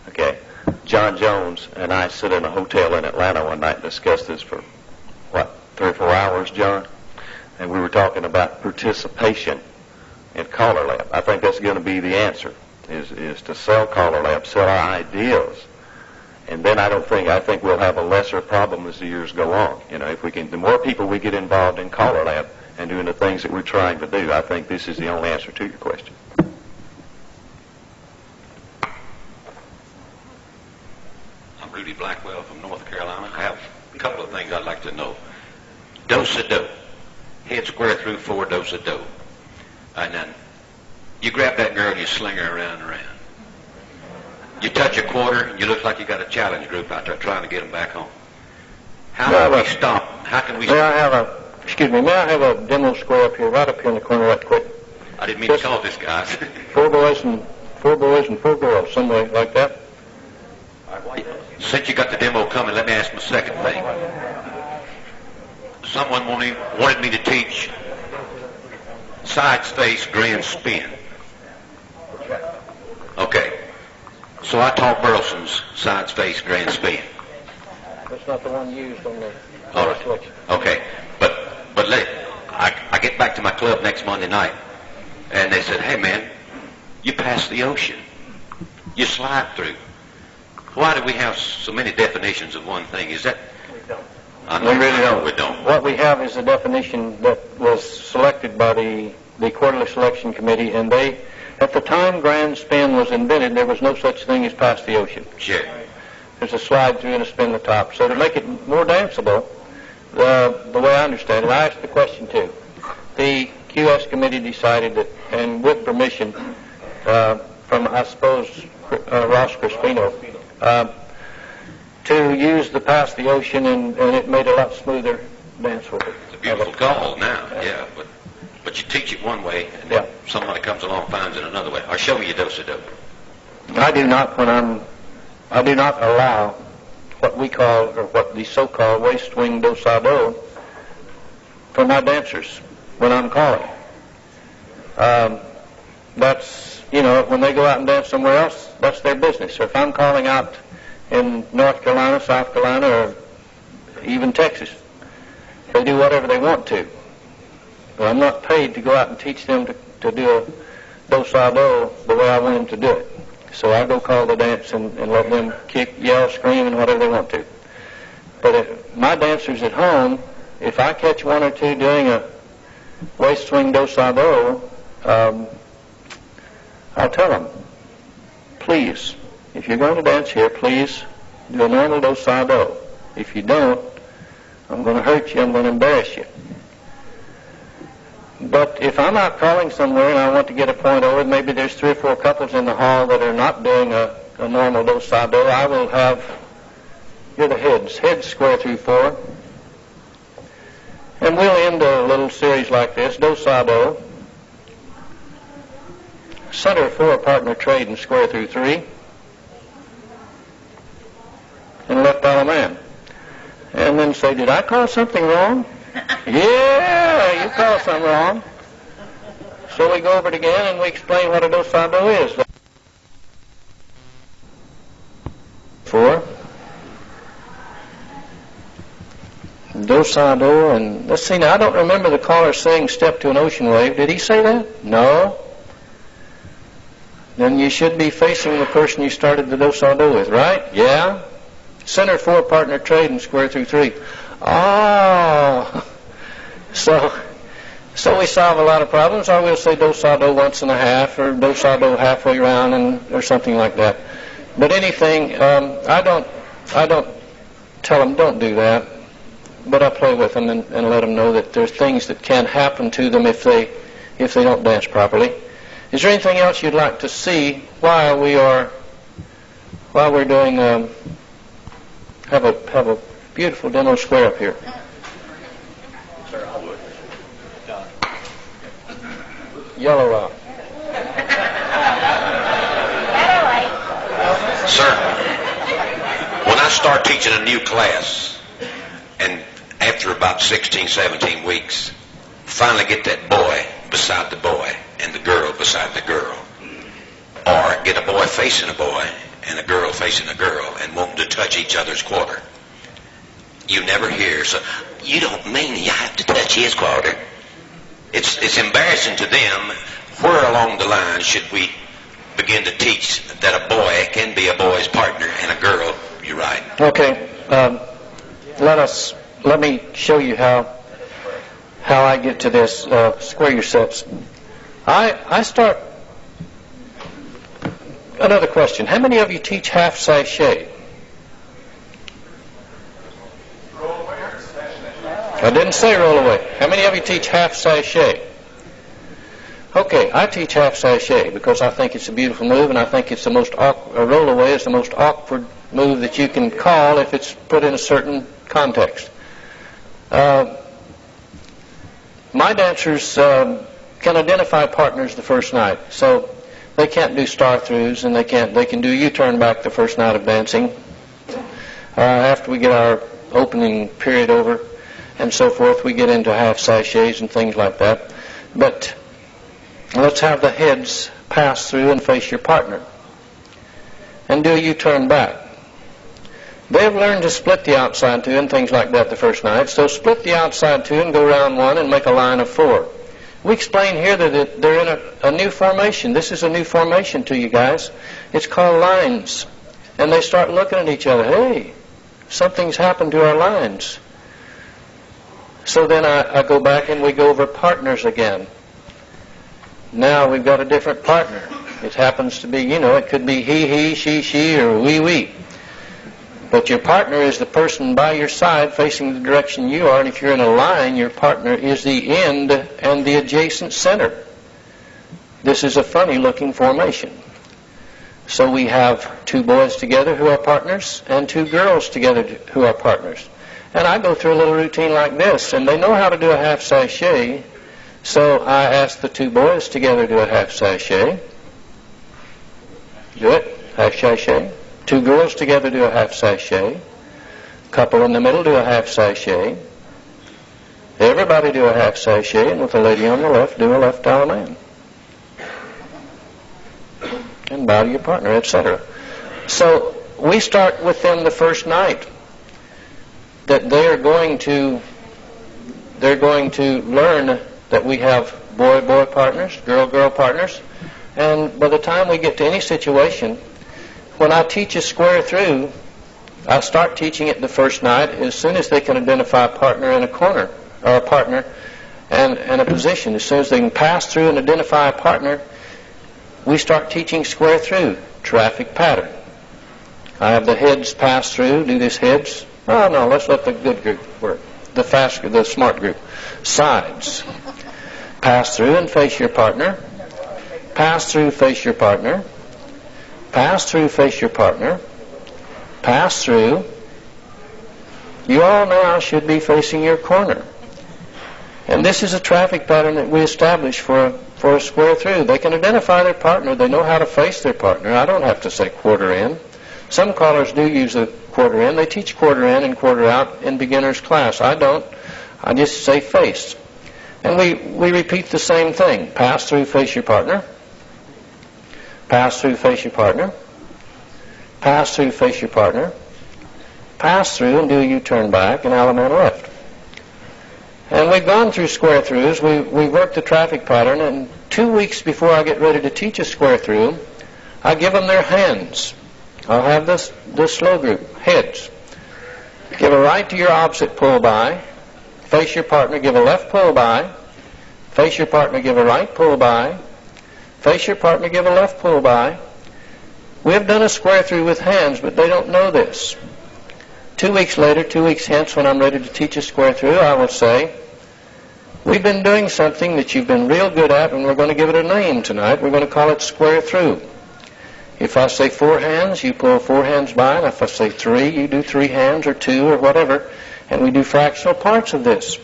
Speaker 1: Okay.
Speaker 2: John Jones and I sit in a hotel in Atlanta one night and discussed this for, 3 or 4 hours, John? And we were talking about participation in CALLERLAB. I think that's going to be the answer, is to sell CALLERLAB, sell our ideas. And then I think we'll have a lesser problem as the years go on. If we can, the more people we get involved in CALLERLAB and doing the things that we're trying to do, I think this is the only answer to your question.
Speaker 9: I'm Rudy Blackwell from North Carolina. I have a couple of things I'd like to know. Do-sa-do. Head square through 4, do-sa-do. And then you grab that girl and you sling her around and around. You touch a quarter and you look like you got a challenge group out there trying to get them back home. How can we stop? How can we
Speaker 1: May I have a demo square up here, right up here in the corner right quick?
Speaker 9: I didn't mean to call this, guys.
Speaker 1: 4 boys and 4 girls, some way like that.
Speaker 9: Since you got the demo coming, let me ask my second thing. Someone wanted me to teach side face grand spin. Okay. So I taught Burleson's side face grand spin.
Speaker 1: That's not the one used on the
Speaker 9: All right.
Speaker 1: selection.
Speaker 9: Okay. But I get back to my club next Monday night, and they said, "Hey man, you passed the ocean. You slide through. Why do we have so many definitions of one thing? Is that?"
Speaker 1: We don't.
Speaker 9: We really don't. We don't.
Speaker 1: What we have is a definition that was selected by the quarterly selection committee, and they, at the time grand spin was invented, there was no such thing as pass the ocean.
Speaker 9: Sure.
Speaker 1: There's a slide through and a spin the top. So to make it more danceable, the way I understand it, I asked the question too. The QS committee decided that, and with permission from, I suppose, Ross Crispino, to use the pass the ocean, and it made a lot smoother dance with it.
Speaker 9: It's a beautiful call now, yeah, but you teach it one way, and then somebody comes along and finds it another way. Or show me your do-sa-do.
Speaker 1: I do not allow what we call, or what the so-called waist swing do-sa-do for my dancers when I'm calling. That's, when they go out and dance somewhere else, that's their business. Or if I'm calling out in North Carolina, South Carolina, or even Texas, they do whatever they want to. But I'm not paid to go out and teach them to do a do-sa-do the way I want them to do it. So I go call the dance and let them kick, yell, scream, and whatever they want to. But my dancers at home, if I catch one or two doing a waist swing do-sa-do, I'll tell them, please, if you're going to dance here, please do a normal do-sa-do. If you don't, I'm going to hurt you, I'm going to embarrass you. But if I'm out calling somewhere and I want to get a point over, maybe there's 3 or 4 couples in the hall that are not doing a normal do-sa-do, I will have, here are the heads square through 4. And we'll end a little series like this, do-sa-do, center 4 partner trade and square through 3, and left dollar man. And then say, did I call something wrong? Yeah, you called something wrong. So we go over it again and we explain what a do-sa-do is. 4. Do-sa-do, and let's see now, I don't remember the caller saying step to an ocean wave. Did he say that? No. Then you should be facing the person you started the do-sa-do with, right? Yeah. Center 4 partner trade and square through 3. Oh, so we solve a lot of problems, or we'll say do-sa-do once and a half, or do-sa-do halfway around, or something like that. But anything, I don't tell them don't do that, but I play with them and let them know that there's things that can happen to them if they don't dance properly. Is there anything else you'd like to see while we're doing? Have a beautiful demo square up here.
Speaker 9: Sir, I would. John.
Speaker 1: Yellow rock.
Speaker 9: Sir, when I start teaching a new class, and after about 16, 17 weeks, finally get that boy beside the boy and the girl beside the girl, or get a boy facing a boy and a girl facing a girl and wanting to touch each other's quarter. You never hear, so you don't mean you have to touch his quarter. It's embarrassing to them. Where along the line should we begin to teach that a boy can be a boy's partner and a girl, you're right.
Speaker 1: Okay, let me show you how I get to this. Square your sets. I start. Another question. How many of you teach half sachet? I didn't say roll away. How many of you teach half sachet? Okay, I teach half sachet because I think it's a beautiful move, and I think it's the most awkward. Roll away is the most awkward move that you can call if it's put in a certain context. My dancers can identify partners the first night, so they can't do star-throughs, and they can do U-turn back the first night of dancing. After we get our opening period over and so forth, we get into half sachets and things like that. But let's have the heads pass through and face your partner and do a U-turn back. They've learned to split the outside two and things like that the first night, so split the outside two and go round one and make a line of four. We explain here that they're in a new formation. This is a new formation to you guys. It's called lines. And they start looking at each other. Hey, something's happened to our lines. So then I go back and we go over partners again. Now we've got a different partner. It happens to be, it could be he, she, or we. But your partner is the person by your side facing the direction you are, and if you're in a line, your partner is the end and the adjacent center. This is a funny-looking formation. So we have two boys together who are partners and two girls together who are partners. And I go through a little routine like this, and they know how to do a half sachet, so I ask the two boys together to do a half sachet. Do it, half sachet. Two girls together do a half sachet. Couple in the middle do a half sachet. Everybody do a half sachet, and with the lady on the left, do a left dial man. And bow to your partner, etc. So we start with them the first night that they're going to learn that we have boy partners, girl partners, and by the time we get to any situation, when I teach a square through, I start teaching it the first night as soon as they can identify a partner in a corner, or a partner and a position. As soon as they can pass through and identify a partner, we start teaching square through, traffic pattern. I have the heads pass through, do this heads. Oh no, let's let the good group work. The smart group. Sides. Pass through and face your partner. Pass through, face your partner. Pass through, face your partner. Pass through. You all now should be facing your corner. And this is a traffic pattern that we establish for a square through. They can identify their partner. They know how to face their partner. I don't have to say quarter in. Some callers do use a quarter in. They teach quarter in and quarter out in beginner's class. I don't. I just say face. And we repeat the same thing. Pass through, face your partner. Pass through, face your partner. Pass through, face your partner. Pass through and do a U-turn back and Allemande left. And we've gone through square throughs. We worked the traffic pattern, and 2 weeks before I get ready to teach a square through, I give them their hands. I'll have this slow group, heads. Give a right to your opposite pull by. Face your partner, give a left pull by. Face your partner, give a right pull by. Face your partner, give a left pull by. We have done a square through with hands, but they don't know this. 2 weeks later, 2 weeks hence, when I'm ready to teach a square through, I will say, we've been doing something that you've been real good at, and we're going to give it a name tonight. We're going to call it square through. If I say 4 hands, you pull 4 hands by, and if I say 3, you do 3 hands or 2 or whatever, and we do fractional parts of this.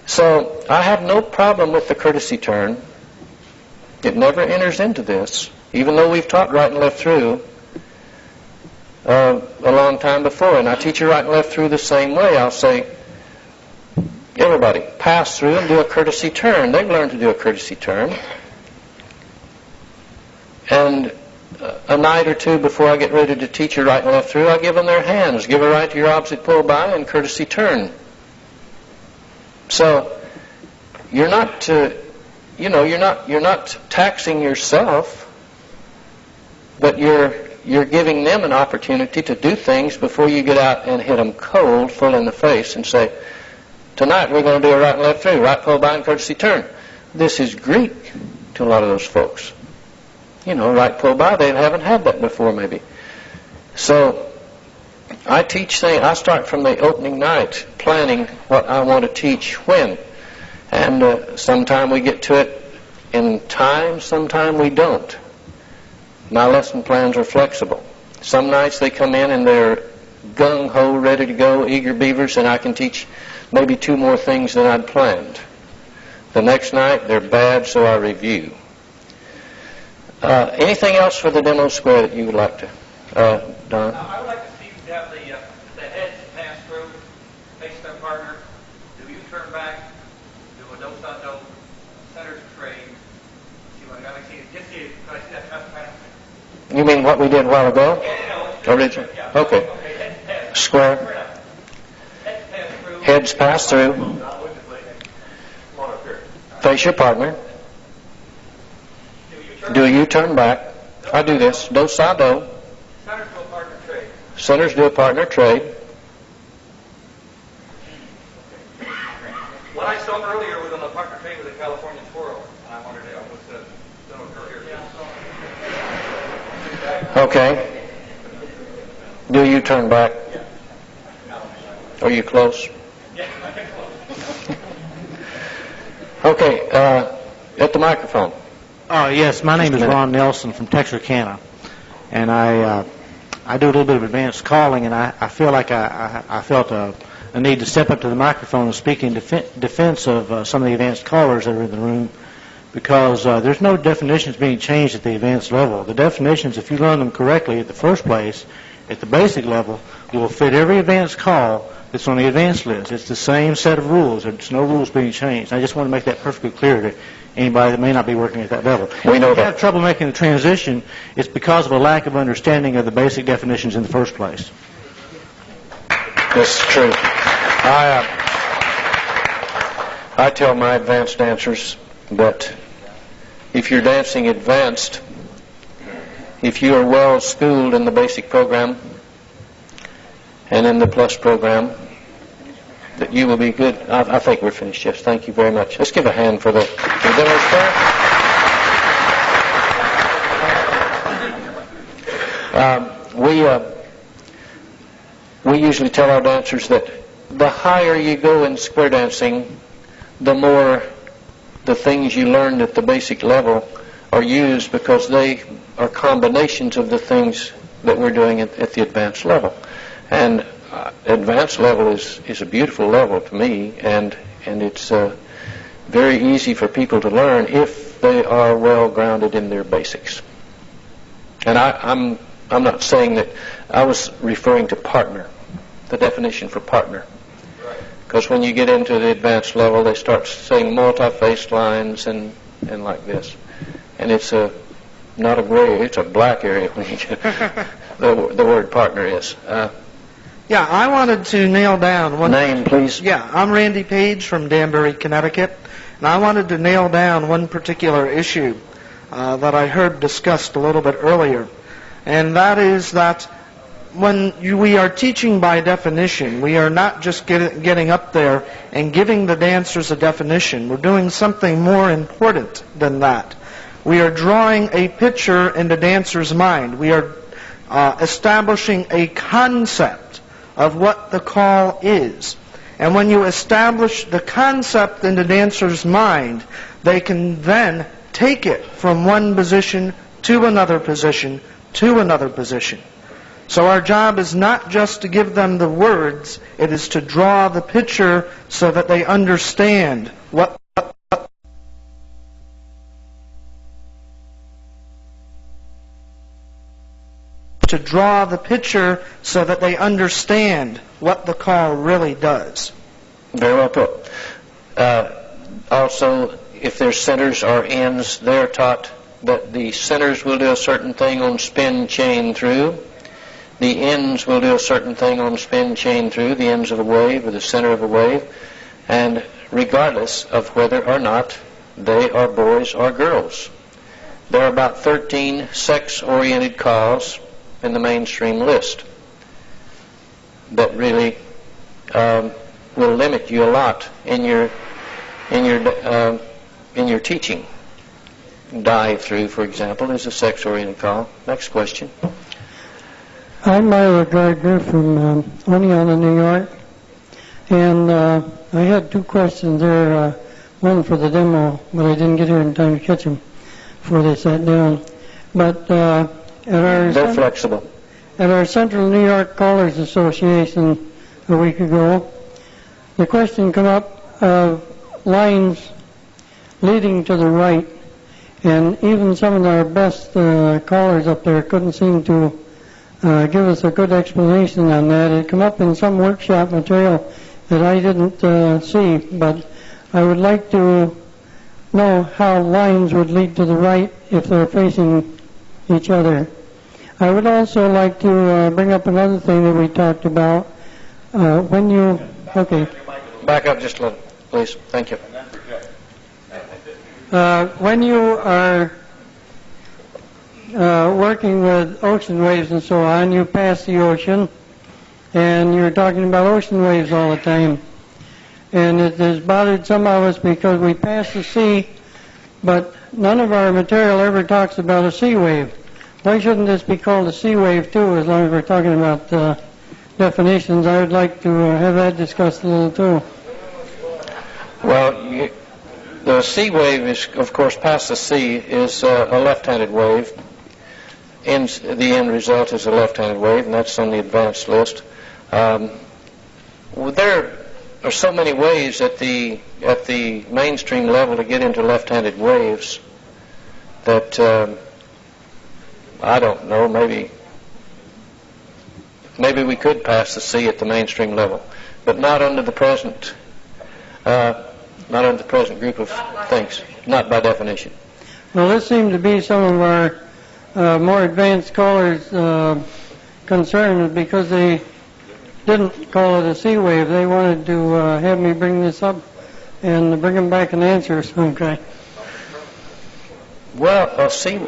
Speaker 1: So I have no problem with the courtesy turn. It never enters into this, even though we've taught right and left through a long time before. And I teach you right and left through the same way. I'll say, everybody, pass through and do a courtesy turn. They've learned to do a courtesy turn. And a night or two before I get ready to teach a right and left through, I give them their hands. Give a right to your opposite pull by and courtesy turn. So you're not, you're not taxing yourself, but you're giving them an opportunity to do things before you get out and hit them cold, full in the face, and say, tonight we're going to do a right and left through, right pull by and courtesy turn. This is Greek to a lot of those folks. Right pull by, they haven't had that before maybe. So I teach things, I start from the opening night, planning what I want to teach when. And sometime we get to it in time, sometime we don't. My lesson plans are flexible. Some nights they come in and they're gung-ho, ready to go, eager beavers, and I can teach maybe 2 more things than I'd planned. The next night they're bad, so I review. Anything else for the demo square that you would like to, Don?
Speaker 3: I would like to see you have the heads pass through, face their partner, do U-turn back, do a do-sa-do, centers trade. See what I see? Just see it. Can I see that pass?
Speaker 1: You mean what we did a while ago? Original? Okay. Square. Heads pass through. Face your partner. Do a U-turn back. I do this. Do-sa-do.
Speaker 3: Centers do a partner trade.
Speaker 1: Centers do a partner trade.
Speaker 5: What I saw earlier was on the partner trade with a California twirl, and I wondered if I was done earlier.
Speaker 1: Okay. Do a U-turn back. Are you close?
Speaker 3: Yeah, I think close.
Speaker 1: Okay. At the microphone.
Speaker 10: Yes, my name is Ron Nelson from Texarkana, and I do a little bit of advanced calling, and I feel like I felt a need to step up to the microphone and speak in defense of some of the advanced callers that are in the room, because there's no definitions being changed at the advanced level. The definitions, if you learn them correctly at the first place, at the basic level, will fit every advanced call that's on the advanced list. It's the same set of rules. There's no rules being changed. I just want to make that perfectly clear to anybody that may not be working at that level.
Speaker 1: We know
Speaker 10: if you
Speaker 1: that.
Speaker 10: have trouble making the transition, it's because of a lack of understanding of the basic definitions in the first place.
Speaker 1: This is true. I tell my advanced dancers that if you're dancing advanced, if you are well schooled in the basic program and in the plus program, that you will be good. I think we're finished, yes. Thank you very much. Let's give a hand for the demo square. We usually tell our dancers that the higher you go in square dancing, the more the things you learned at the basic level are used, because they are combinations of the things that we're doing at the advanced level. And advanced level is a beautiful level to me, and it's very easy for people to learn if they are well grounded in their basics. And I'm not saying that. I was referring to partner, the definition for partner. Because when you get into the advanced level, they start saying multi-faced lines and like this. And it's not a gray area, it's a black area when you get the word partner is.
Speaker 10: Yeah, I wanted to nail down one
Speaker 1: name, please.
Speaker 10: Yeah, I'm Randy Page from Danbury, Connecticut, and I wanted to nail down one particular issue that I heard discussed a little bit earlier, and that is that when we are teaching by definition, we are not just getting up there and giving the dancers a definition. We're doing something more important than that. We are drawing a picture in the dancer's mind. We are establishing a concept of what the call is. And when you establish the concept in the dancer's mind, they can then take it from one position to another position to another position. So our job is not just to give them the words, it is to draw the picture so that they understand what the call really does.
Speaker 1: Very well put. Also, if there's centers or ends, they're taught that the centers will do a certain thing on spin chain through. The ends will do a certain thing on spin chain through, the ends of a wave or the center of a wave, and regardless of whether or not they are boys or girls. There are about 13 sex-oriented calls in the mainstream list that really will limit you a lot in your teaching. Dive through, for example, is a sex-oriented call. Next question.
Speaker 11: I'm Myra Gardner from Oneonta, New York, and I had two questions there. One for the demo, but I didn't get here in time to catch them before they sat down. But
Speaker 1: they're flexible.
Speaker 11: At our Central New York Callers Association a week ago, the question came up of lines leading to the right, and even some of our best callers up there couldn't seem to give us a good explanation on that. It came up in some workshop material that I didn't see, but I would like to know how lines would lead to the right if they're facing each other. I would also like to bring up another thing that we talked about. When you... Okay.
Speaker 1: Back up just a little, please. Thank you.
Speaker 11: When you are working with ocean waves and so on, you pass the ocean, and you're talking about ocean waves all the time. And it has bothered some of us because we pass the sea, but none of our material ever talks about a sea wave. Why shouldn't this be called a sea wave too, as long as we're talking about definitions? I would like to have that discussed a little too.
Speaker 1: Well, the sea wave is, of course, past the sea is a left-handed wave. The end result is a left-handed wave, and that's on the advanced list. There are so many ways at the mainstream level to get into left-handed waves that I don't know. Maybe we could pass the sea at the mainstream level, but not under the present. Not under the present group of things. Not by definition.
Speaker 11: Well, this seemed to be some of our more advanced callers' concern because they didn't call it a sea wave. They wanted to have me bring this up and bring them back an answer or something.
Speaker 1: Well, a sea...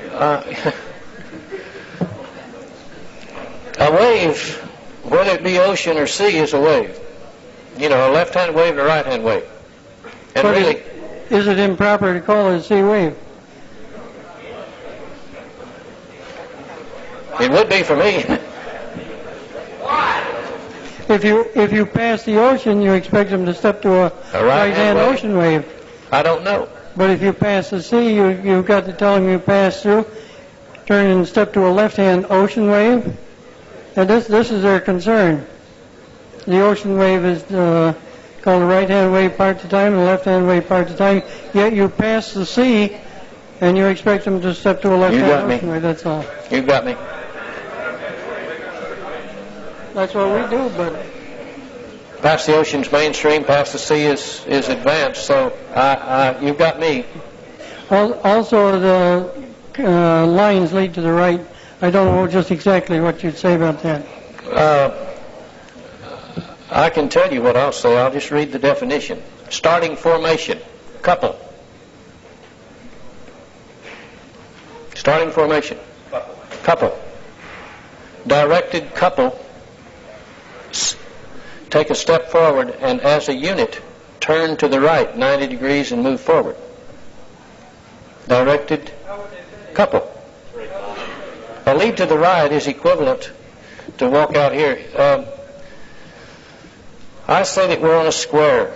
Speaker 1: a wave, whether it be ocean or sea, is a wave. You know, a left-hand wave and a right-hand wave. And
Speaker 11: but
Speaker 1: really...
Speaker 11: Is it improper to call it a sea wave?
Speaker 1: It would be for me.
Speaker 11: If you pass the ocean, you expect them to step to a right-hand ocean wave.
Speaker 1: I don't know.
Speaker 11: But if you pass the sea, you've got to tell them you pass through, turn and step to a left-hand ocean wave. And this is their concern. The ocean wave is called a right-hand wave part of the time and a left-hand wave part of the time. Yet you pass the sea, and you expect them to step to a left-hand ocean wave. That's all.
Speaker 1: You got me.
Speaker 11: That's what we do, but...
Speaker 1: Past the ocean's mainstream, past the sea is advanced, so you've got me.
Speaker 11: Also, the lines lead to the right. I don't know just exactly what you'd say about that.
Speaker 1: I can tell you what I'll say. I'll just read the definition. Starting formation, couple. Starting formation, couple. Directed couple. Take a step forward and as a unit turn to the right 90 degrees and move forward. Directed couple. A lead to the right is equivalent to walk out here. I say that we're on a square.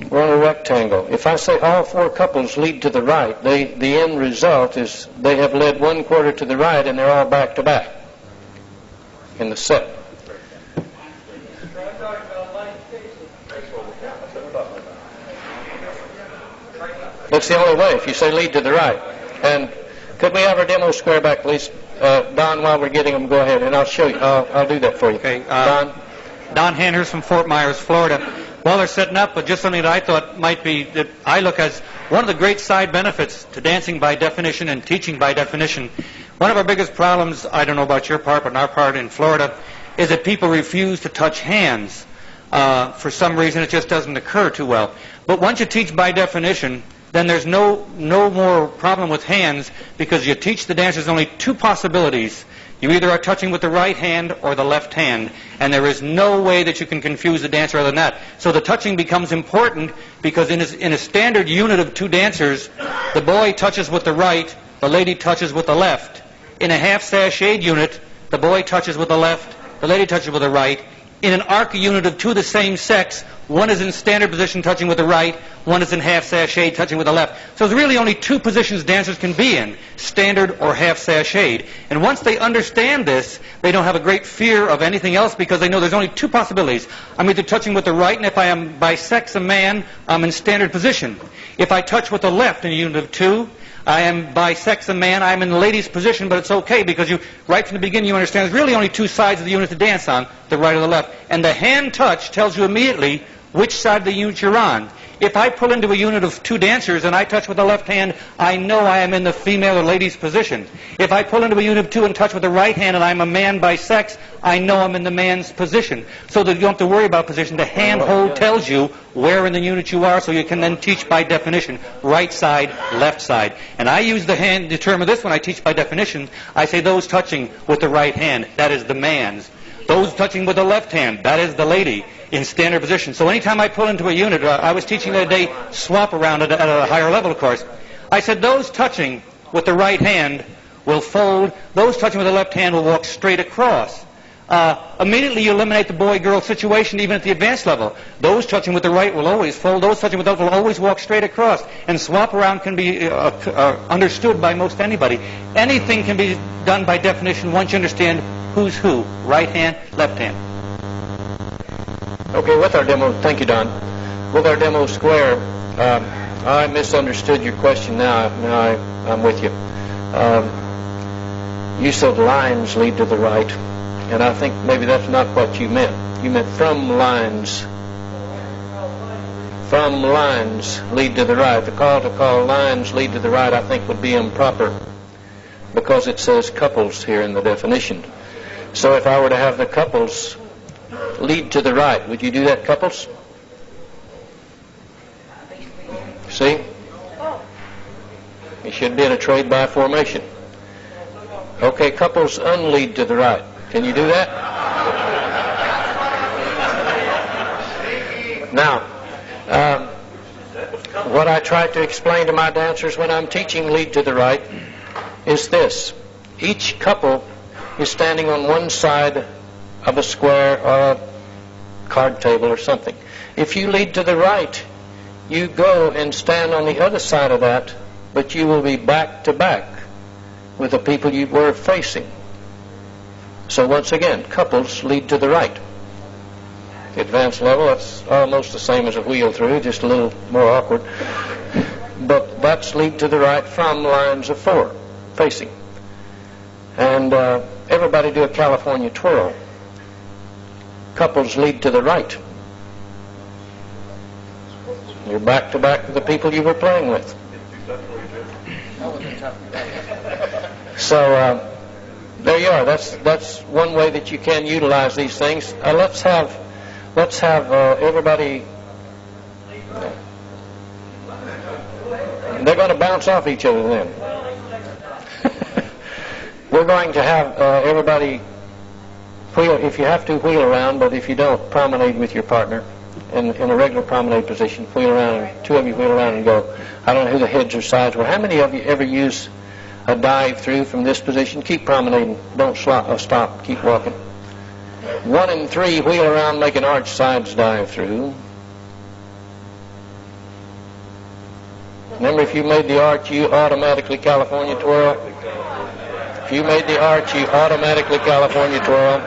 Speaker 1: We're on a rectangle. If I say all four couples lead to the right, the end result is they have led 1/4 to the right and they're all back to back in the set. That's the only way, if you say lead to the right. And could we have our demo square back, please? Don, while we're getting them, go ahead, and I'll show you. I'll do that for you.
Speaker 3: Okay.
Speaker 1: Don
Speaker 3: Henders from Fort Myers, Florida. While they're setting up, but just something that I thought might be, that I look as one of the great side benefits to dancing by definition and teaching by definition, one of our biggest problems, I don't know about your part, but in our part in Florida, is that people refuse to touch hands. For some reason, it just doesn't occur too well. But once you teach by definition, then there's no more problem with hands, because you teach the dancers only two possibilities. You either are touching with the right hand or the left hand, and there is no way that you can confuse the dancer other than that. So the touching becomes important, because in a standard unit of two dancers, the boy touches with the right, the lady touches with the left. In a half-sashayed unit, the boy touches with the left, the lady touches with the right. In an arc unit of two of the same sex, one is in standard position touching with the right, one is in half-sashayed touching with the left. So there's really only two positions dancers can be in, standard or half-sashayed. And once they understand this, they don't have a great fear of anything else, because they know there's only two possibilities. I'm either touching with the right, and if I am by sex a man, I'm in standard position. If I touch with the left in a unit of two, I am by sex a man, I'm in the lady's position, but it's okay, because right from the beginning you understand there's really only two sides of the unit to dance on, the right or the left. And the hand touch tells you immediately which side of the unit you're on. If I pull into a unit of two dancers and I touch with the left hand, I know I am in the female or lady's position. If I pull into a unit of two and touch with the right hand and I'm a man by sex, I know I'm in the man's position. So that you don't have to worry about position. The hand hold tells you where in the unit you are, so you can then teach by definition, right side, left side. And I use the hand to determine this when I teach by definition. I say those touching with the right hand, that is the man's. Those touching with the left hand, that is the lady in standard position. So anytime I pull into a unit, I was teaching the other day swap around at a higher level, of course. I said those touching with the right hand will fold. Those touching with the left hand will walk straight across. Immediately you eliminate the boy-girl situation even at the advanced level. Those touching with the right will always fold. Those touching with the left will always walk straight across. And swap around can be understood by most anybody. Anything can be done by definition once you understand who's who, right hand, left hand.
Speaker 1: Okay, with our demo, thank you, Don. With our demo square, I misunderstood your question now. I'm with you. You said lines lead to the right, and I think maybe that's not what you meant. You meant from lines. From lines lead to the right. The call to call lines lead to the right, I think, would be improper, because it says couples here in the definition. So if I were to have the couples lead to the right, would you do that, couples? See? You should be in a trade by formation. Okay, couples unlead to the right. Can you do that? Now, what I try to explain to my dancers when I'm teaching lead to the right is this. Each couple is standing on one side of a square or a card table or something. If you lead to the right, you go and stand on the other side of that, but you will be back to back with the people you were facing. So once again, couples lead to the right. Advanced level, that's almost the same as a wheel through, just a little more awkward. But that's lead to the right from lines of four, facing. And everybody do a California twirl. Couples lead to the right. You're back to back with the people you were playing with. So there you are. That's one way that you can utilize these things. Let's have everybody. They're going to bounce off each other then. We're going to have everybody wheel, if you have to, wheel around, but if you don't, promenade with your partner in a regular promenade position. Wheel around, and two of you wheel around and go. I don't know who the heads or sides were. How many of you ever use a dive through from this position? Keep promenading. Don't stop. Keep walking. 1 and 3, wheel around, make an arch sides dive through. Remember, if you made the arch, you automatically California twirl. If you made the arch, you automatically California twirl.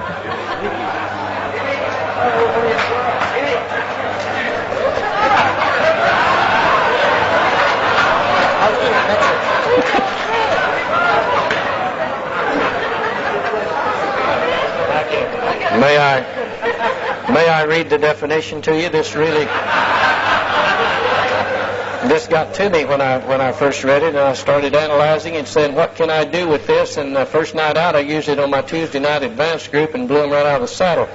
Speaker 1: May I read the definition to you? This really This got to me when I first read it, and I started analyzing and saying, what can I do with this? And the first night out, I used it on my Tuesday night advanced group and blew them right out of the saddle.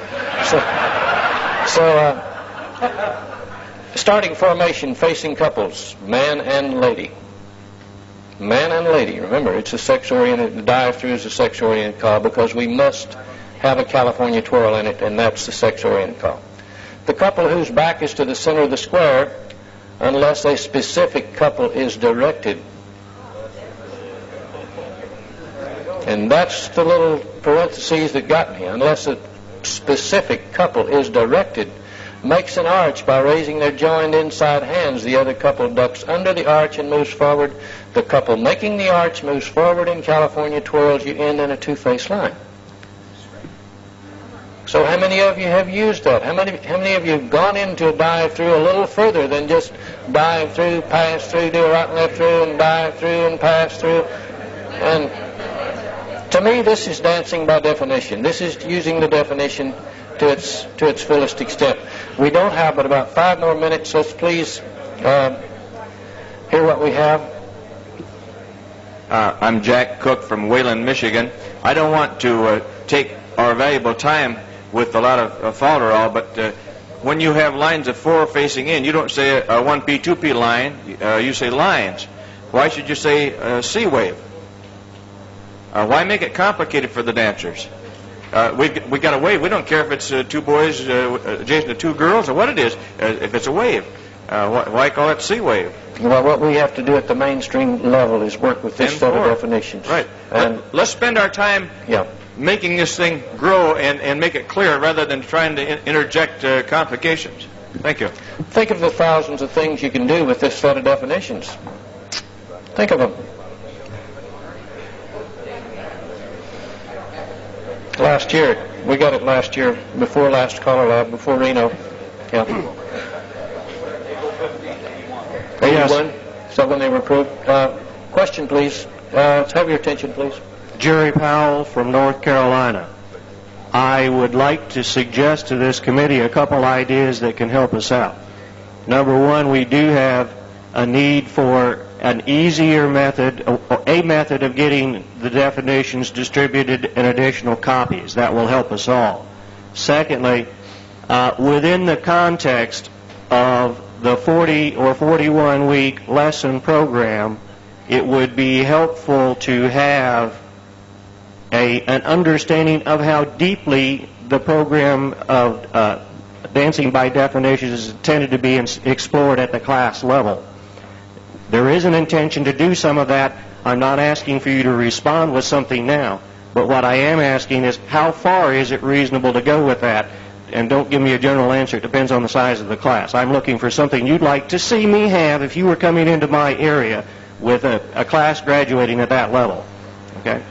Speaker 1: Starting formation facing couples, man and lady. Man and lady. Remember, it's a sex-oriented, the dive-through is a sex-oriented call because we must have a California twirl in it, and that's the sex-oriented call. The couple whose back is to the center of the square, unless a specific couple is directed. And that's the little parentheses that got me. Unless a specific couple is directed, makes an arch by raising their joined inside hands. The other couple ducks under the arch and moves forward. The couple making the arch moves forward in California twirls. You end in a two-face line. So how many of you have used that? How many of you have gone into a dive through a little further than just dive through, pass through, do a right and left through, and dive through and pass through? And to me, this is dancing by definition. This is using the definition to its fullest extent. We don't have but about 5 more minutes. Let's please hear what we have.
Speaker 8: I'm Jack Cook from Wayland, Michigan. I don't want to take our valuable time with a lot of folderol, but when you have lines of 4 facing in, you don't say a 1P, 2P line, you say lines. Why should you say C wave? Why make it complicated for the dancers? We got a wave. We don't care if it's 2 boys adjacent to 2 girls or what it is. If it's a wave, why call it C wave?
Speaker 1: Well, what we have to do at the mainstream level is work with this set of definitions.
Speaker 8: Right. And let's spend our time making this thing grow and make it clear rather than trying to interject complications. Thank you.
Speaker 1: Think of the thousands of things you can do with this set of definitions. Think of them. Last year, we got it last year, before last CALLERLAB, before Reno. Yeah. 81. Is that when they were approved? Question, please. Let's have your attention, please.
Speaker 7: Jerry Powell from North Carolina. I would like to suggest to this committee a couple ideas that can help us out. Number one, we do have a need for an easier method, a method of getting the definitions distributed in additional copies. That will help us all. Secondly, within the context of the 40 or 41 week lesson program, it would be helpful to have an understanding of how deeply the program of dancing by definitions is intended to be explored at the class level. There is an intention to do some of that. I'm not asking for you to respond with something now, but what I am asking is how far is it reasonable to go with that? And don't give me a general answer. It depends on the size of the class. I'm looking for something you'd like to see me have if you were coming into my area with a class graduating at that level. Okay?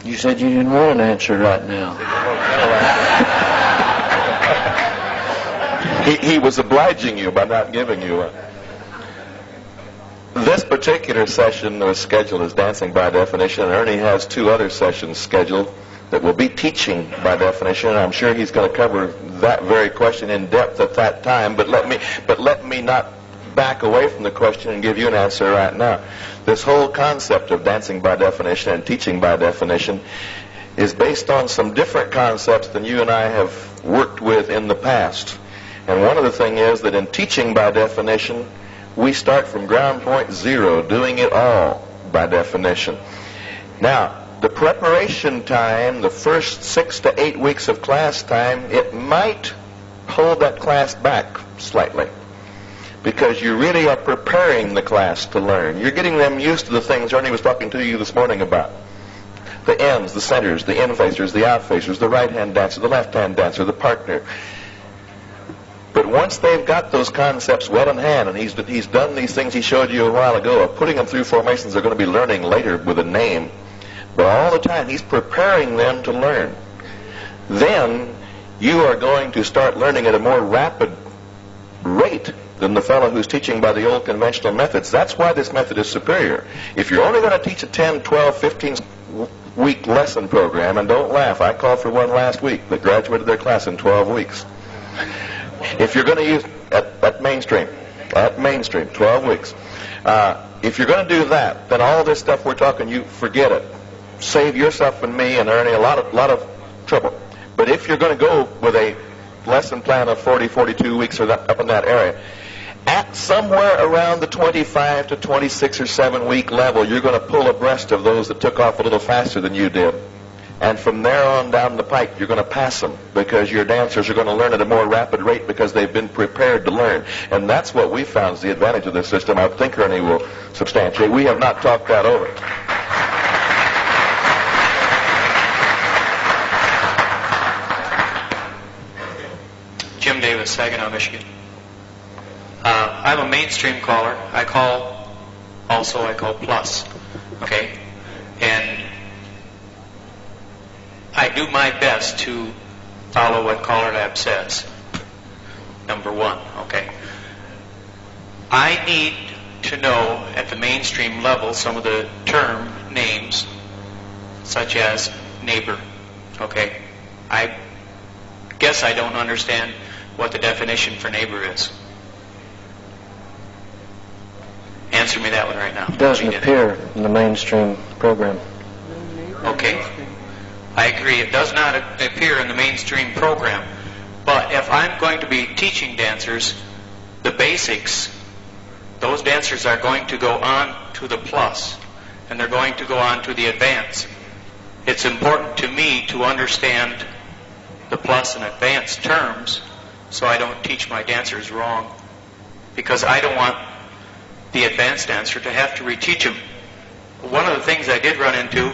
Speaker 1: You said you didn't want an answer right now.
Speaker 2: He was obliging you by not giving you one. This particular session was scheduled as dancing by definition. Ernie has 2 other sessions scheduled that will be teaching by definition. I'm sure he's going to cover that very question in depth at that time. But let me not back away from the question and give you an answer right now. This whole concept of dancing by definition and teaching by definition is based on some different concepts than you and I have worked with in the past. And one of the things is that in teaching by definition, we start from ground point 0, doing it all by definition. Now, the preparation time, the first 6 to 8 weeks of class time, it might hold that class back slightly, because you really are preparing the class to learn. You're getting them used to the things Ernie was talking to you this morning about. The ends, the centers, the in-facers, the out-facers, the right-hand dancer, the left-hand dancer, the partner. But once they've got those concepts well in hand, and he's done these things he showed you a while ago of putting them through formations they're going to be learning later with a name, but all the time he's preparing them to learn. Then you are going to start learning at a more rapid rate than the fellow who's teaching by the old conventional methods. That's why this method is superior. If you're only going to teach a 10, 12, 15-week lesson program, and don't laugh, I called for one last week that graduated their class in 12 weeks. If you're going to use at mainstream, 12 weeks, if you're going to do that, then all this stuff we're talking, you forget it. Save yourself and me and Ernie a lot of trouble. But if you're going to go with a lesson plan of 40, 42 weeks or up in that area, at somewhere around the 25 to 26 or 7 week level, you're going to pull abreast of those that took off a little faster than you did. And from there on down the pike, you're going to pass them because your dancers are going to learn at a more rapid rate because they've been prepared to learn. And that's what we found is the advantage of this system. I think Ernie will substantiate. We have not talked that over.
Speaker 12: Jim Davis, Saginaw, Michigan. I'm a mainstream caller. I call plus. Okay? And I do my best to follow what CALLERLAB says. Number one, okay? I need to know at the mainstream level some of the term names, such as neighbor, okay? I guess I don't understand what the definition for neighbor is. Answer me that one right now.
Speaker 1: It doesn't appear in the mainstream program.
Speaker 12: Okay. I agree. It does not appear in the mainstream program. But if I'm going to be teaching dancers the basics, those dancers are going to go on to the plus, and they're going to go on to the advance. It's important to me to understand the plus and advance terms so I don't teach my dancers wrong, because I don't want the advanced dancer to have to reteach them. One of the things I did run into,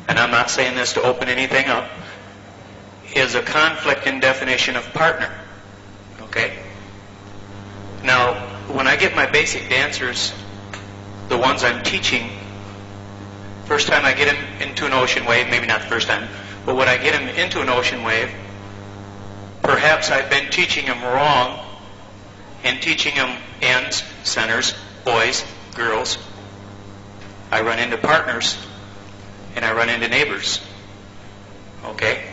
Speaker 12: and I'm not saying this to open anything up, is a conflict in definition of partner. Okay? Now, when I get my basic dancers, the ones I'm teaching, first time I get them into an ocean wave, maybe not the first time, but when I get them into an ocean wave, perhaps I've been teaching them wrong and teaching them ends, centers, boys, girls. I run into partners and I run into neighbors. Okay?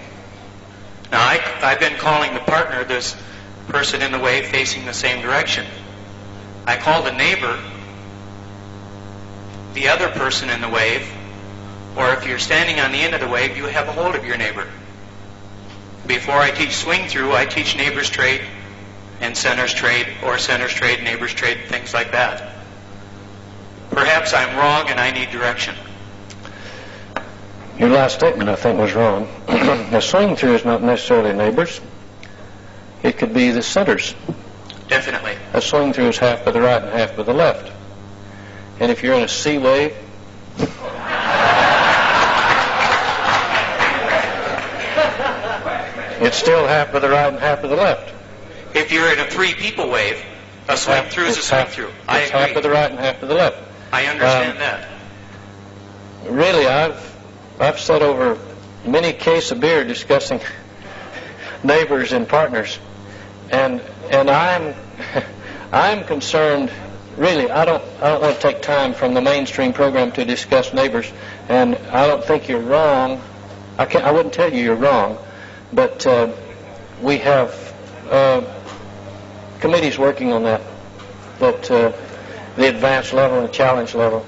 Speaker 12: Now, I've been calling the partner this person in the wave facing the same direction. I call the neighbor the other person in the wave, or if you're standing on the end of the wave, you have a hold of your neighbor. Before I teach swing through, I teach neighbor's trade and center's trade, or center's trade, neighbor's trade, things like that. Perhaps I'm wrong and I need direction.
Speaker 1: Your last statement, I think, was wrong. A swing through is not necessarily neighbors. It could be the centers.
Speaker 12: Definitely.
Speaker 1: A swing through is half by the right and half by the left. And if you're in a C wave, it's still half by the right and half by the left.
Speaker 12: If you're in a three people wave, a swing through is a swing through. I agree.
Speaker 1: Half by the right and half by the left.
Speaker 12: I understand that.
Speaker 1: Really, I've sat over many cases of beer discussing neighbors and partners, and I'm concerned. Really, I don't want to take time from the mainstream program to discuss neighbors, and I don't think you're wrong. I wouldn't tell you you're wrong, but we have committees working on that, the advanced level and challenge level.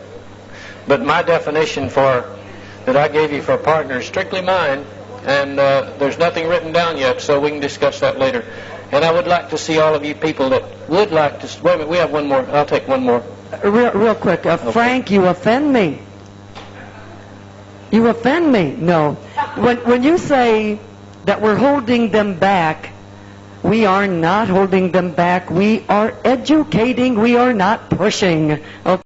Speaker 1: But my definition that I gave you for a partner is strictly mine, and there's nothing written down yet, so we can discuss that later. And I would like to see all of you people that would like to... Wait a minute, we have one more. I'll take one more.
Speaker 13: Real quick.
Speaker 1: Okay.
Speaker 13: Frank, you offend me. You offend me. No. When you say that we're holding them back, we are not holding them back. We are educating. We are not pushing. Okay.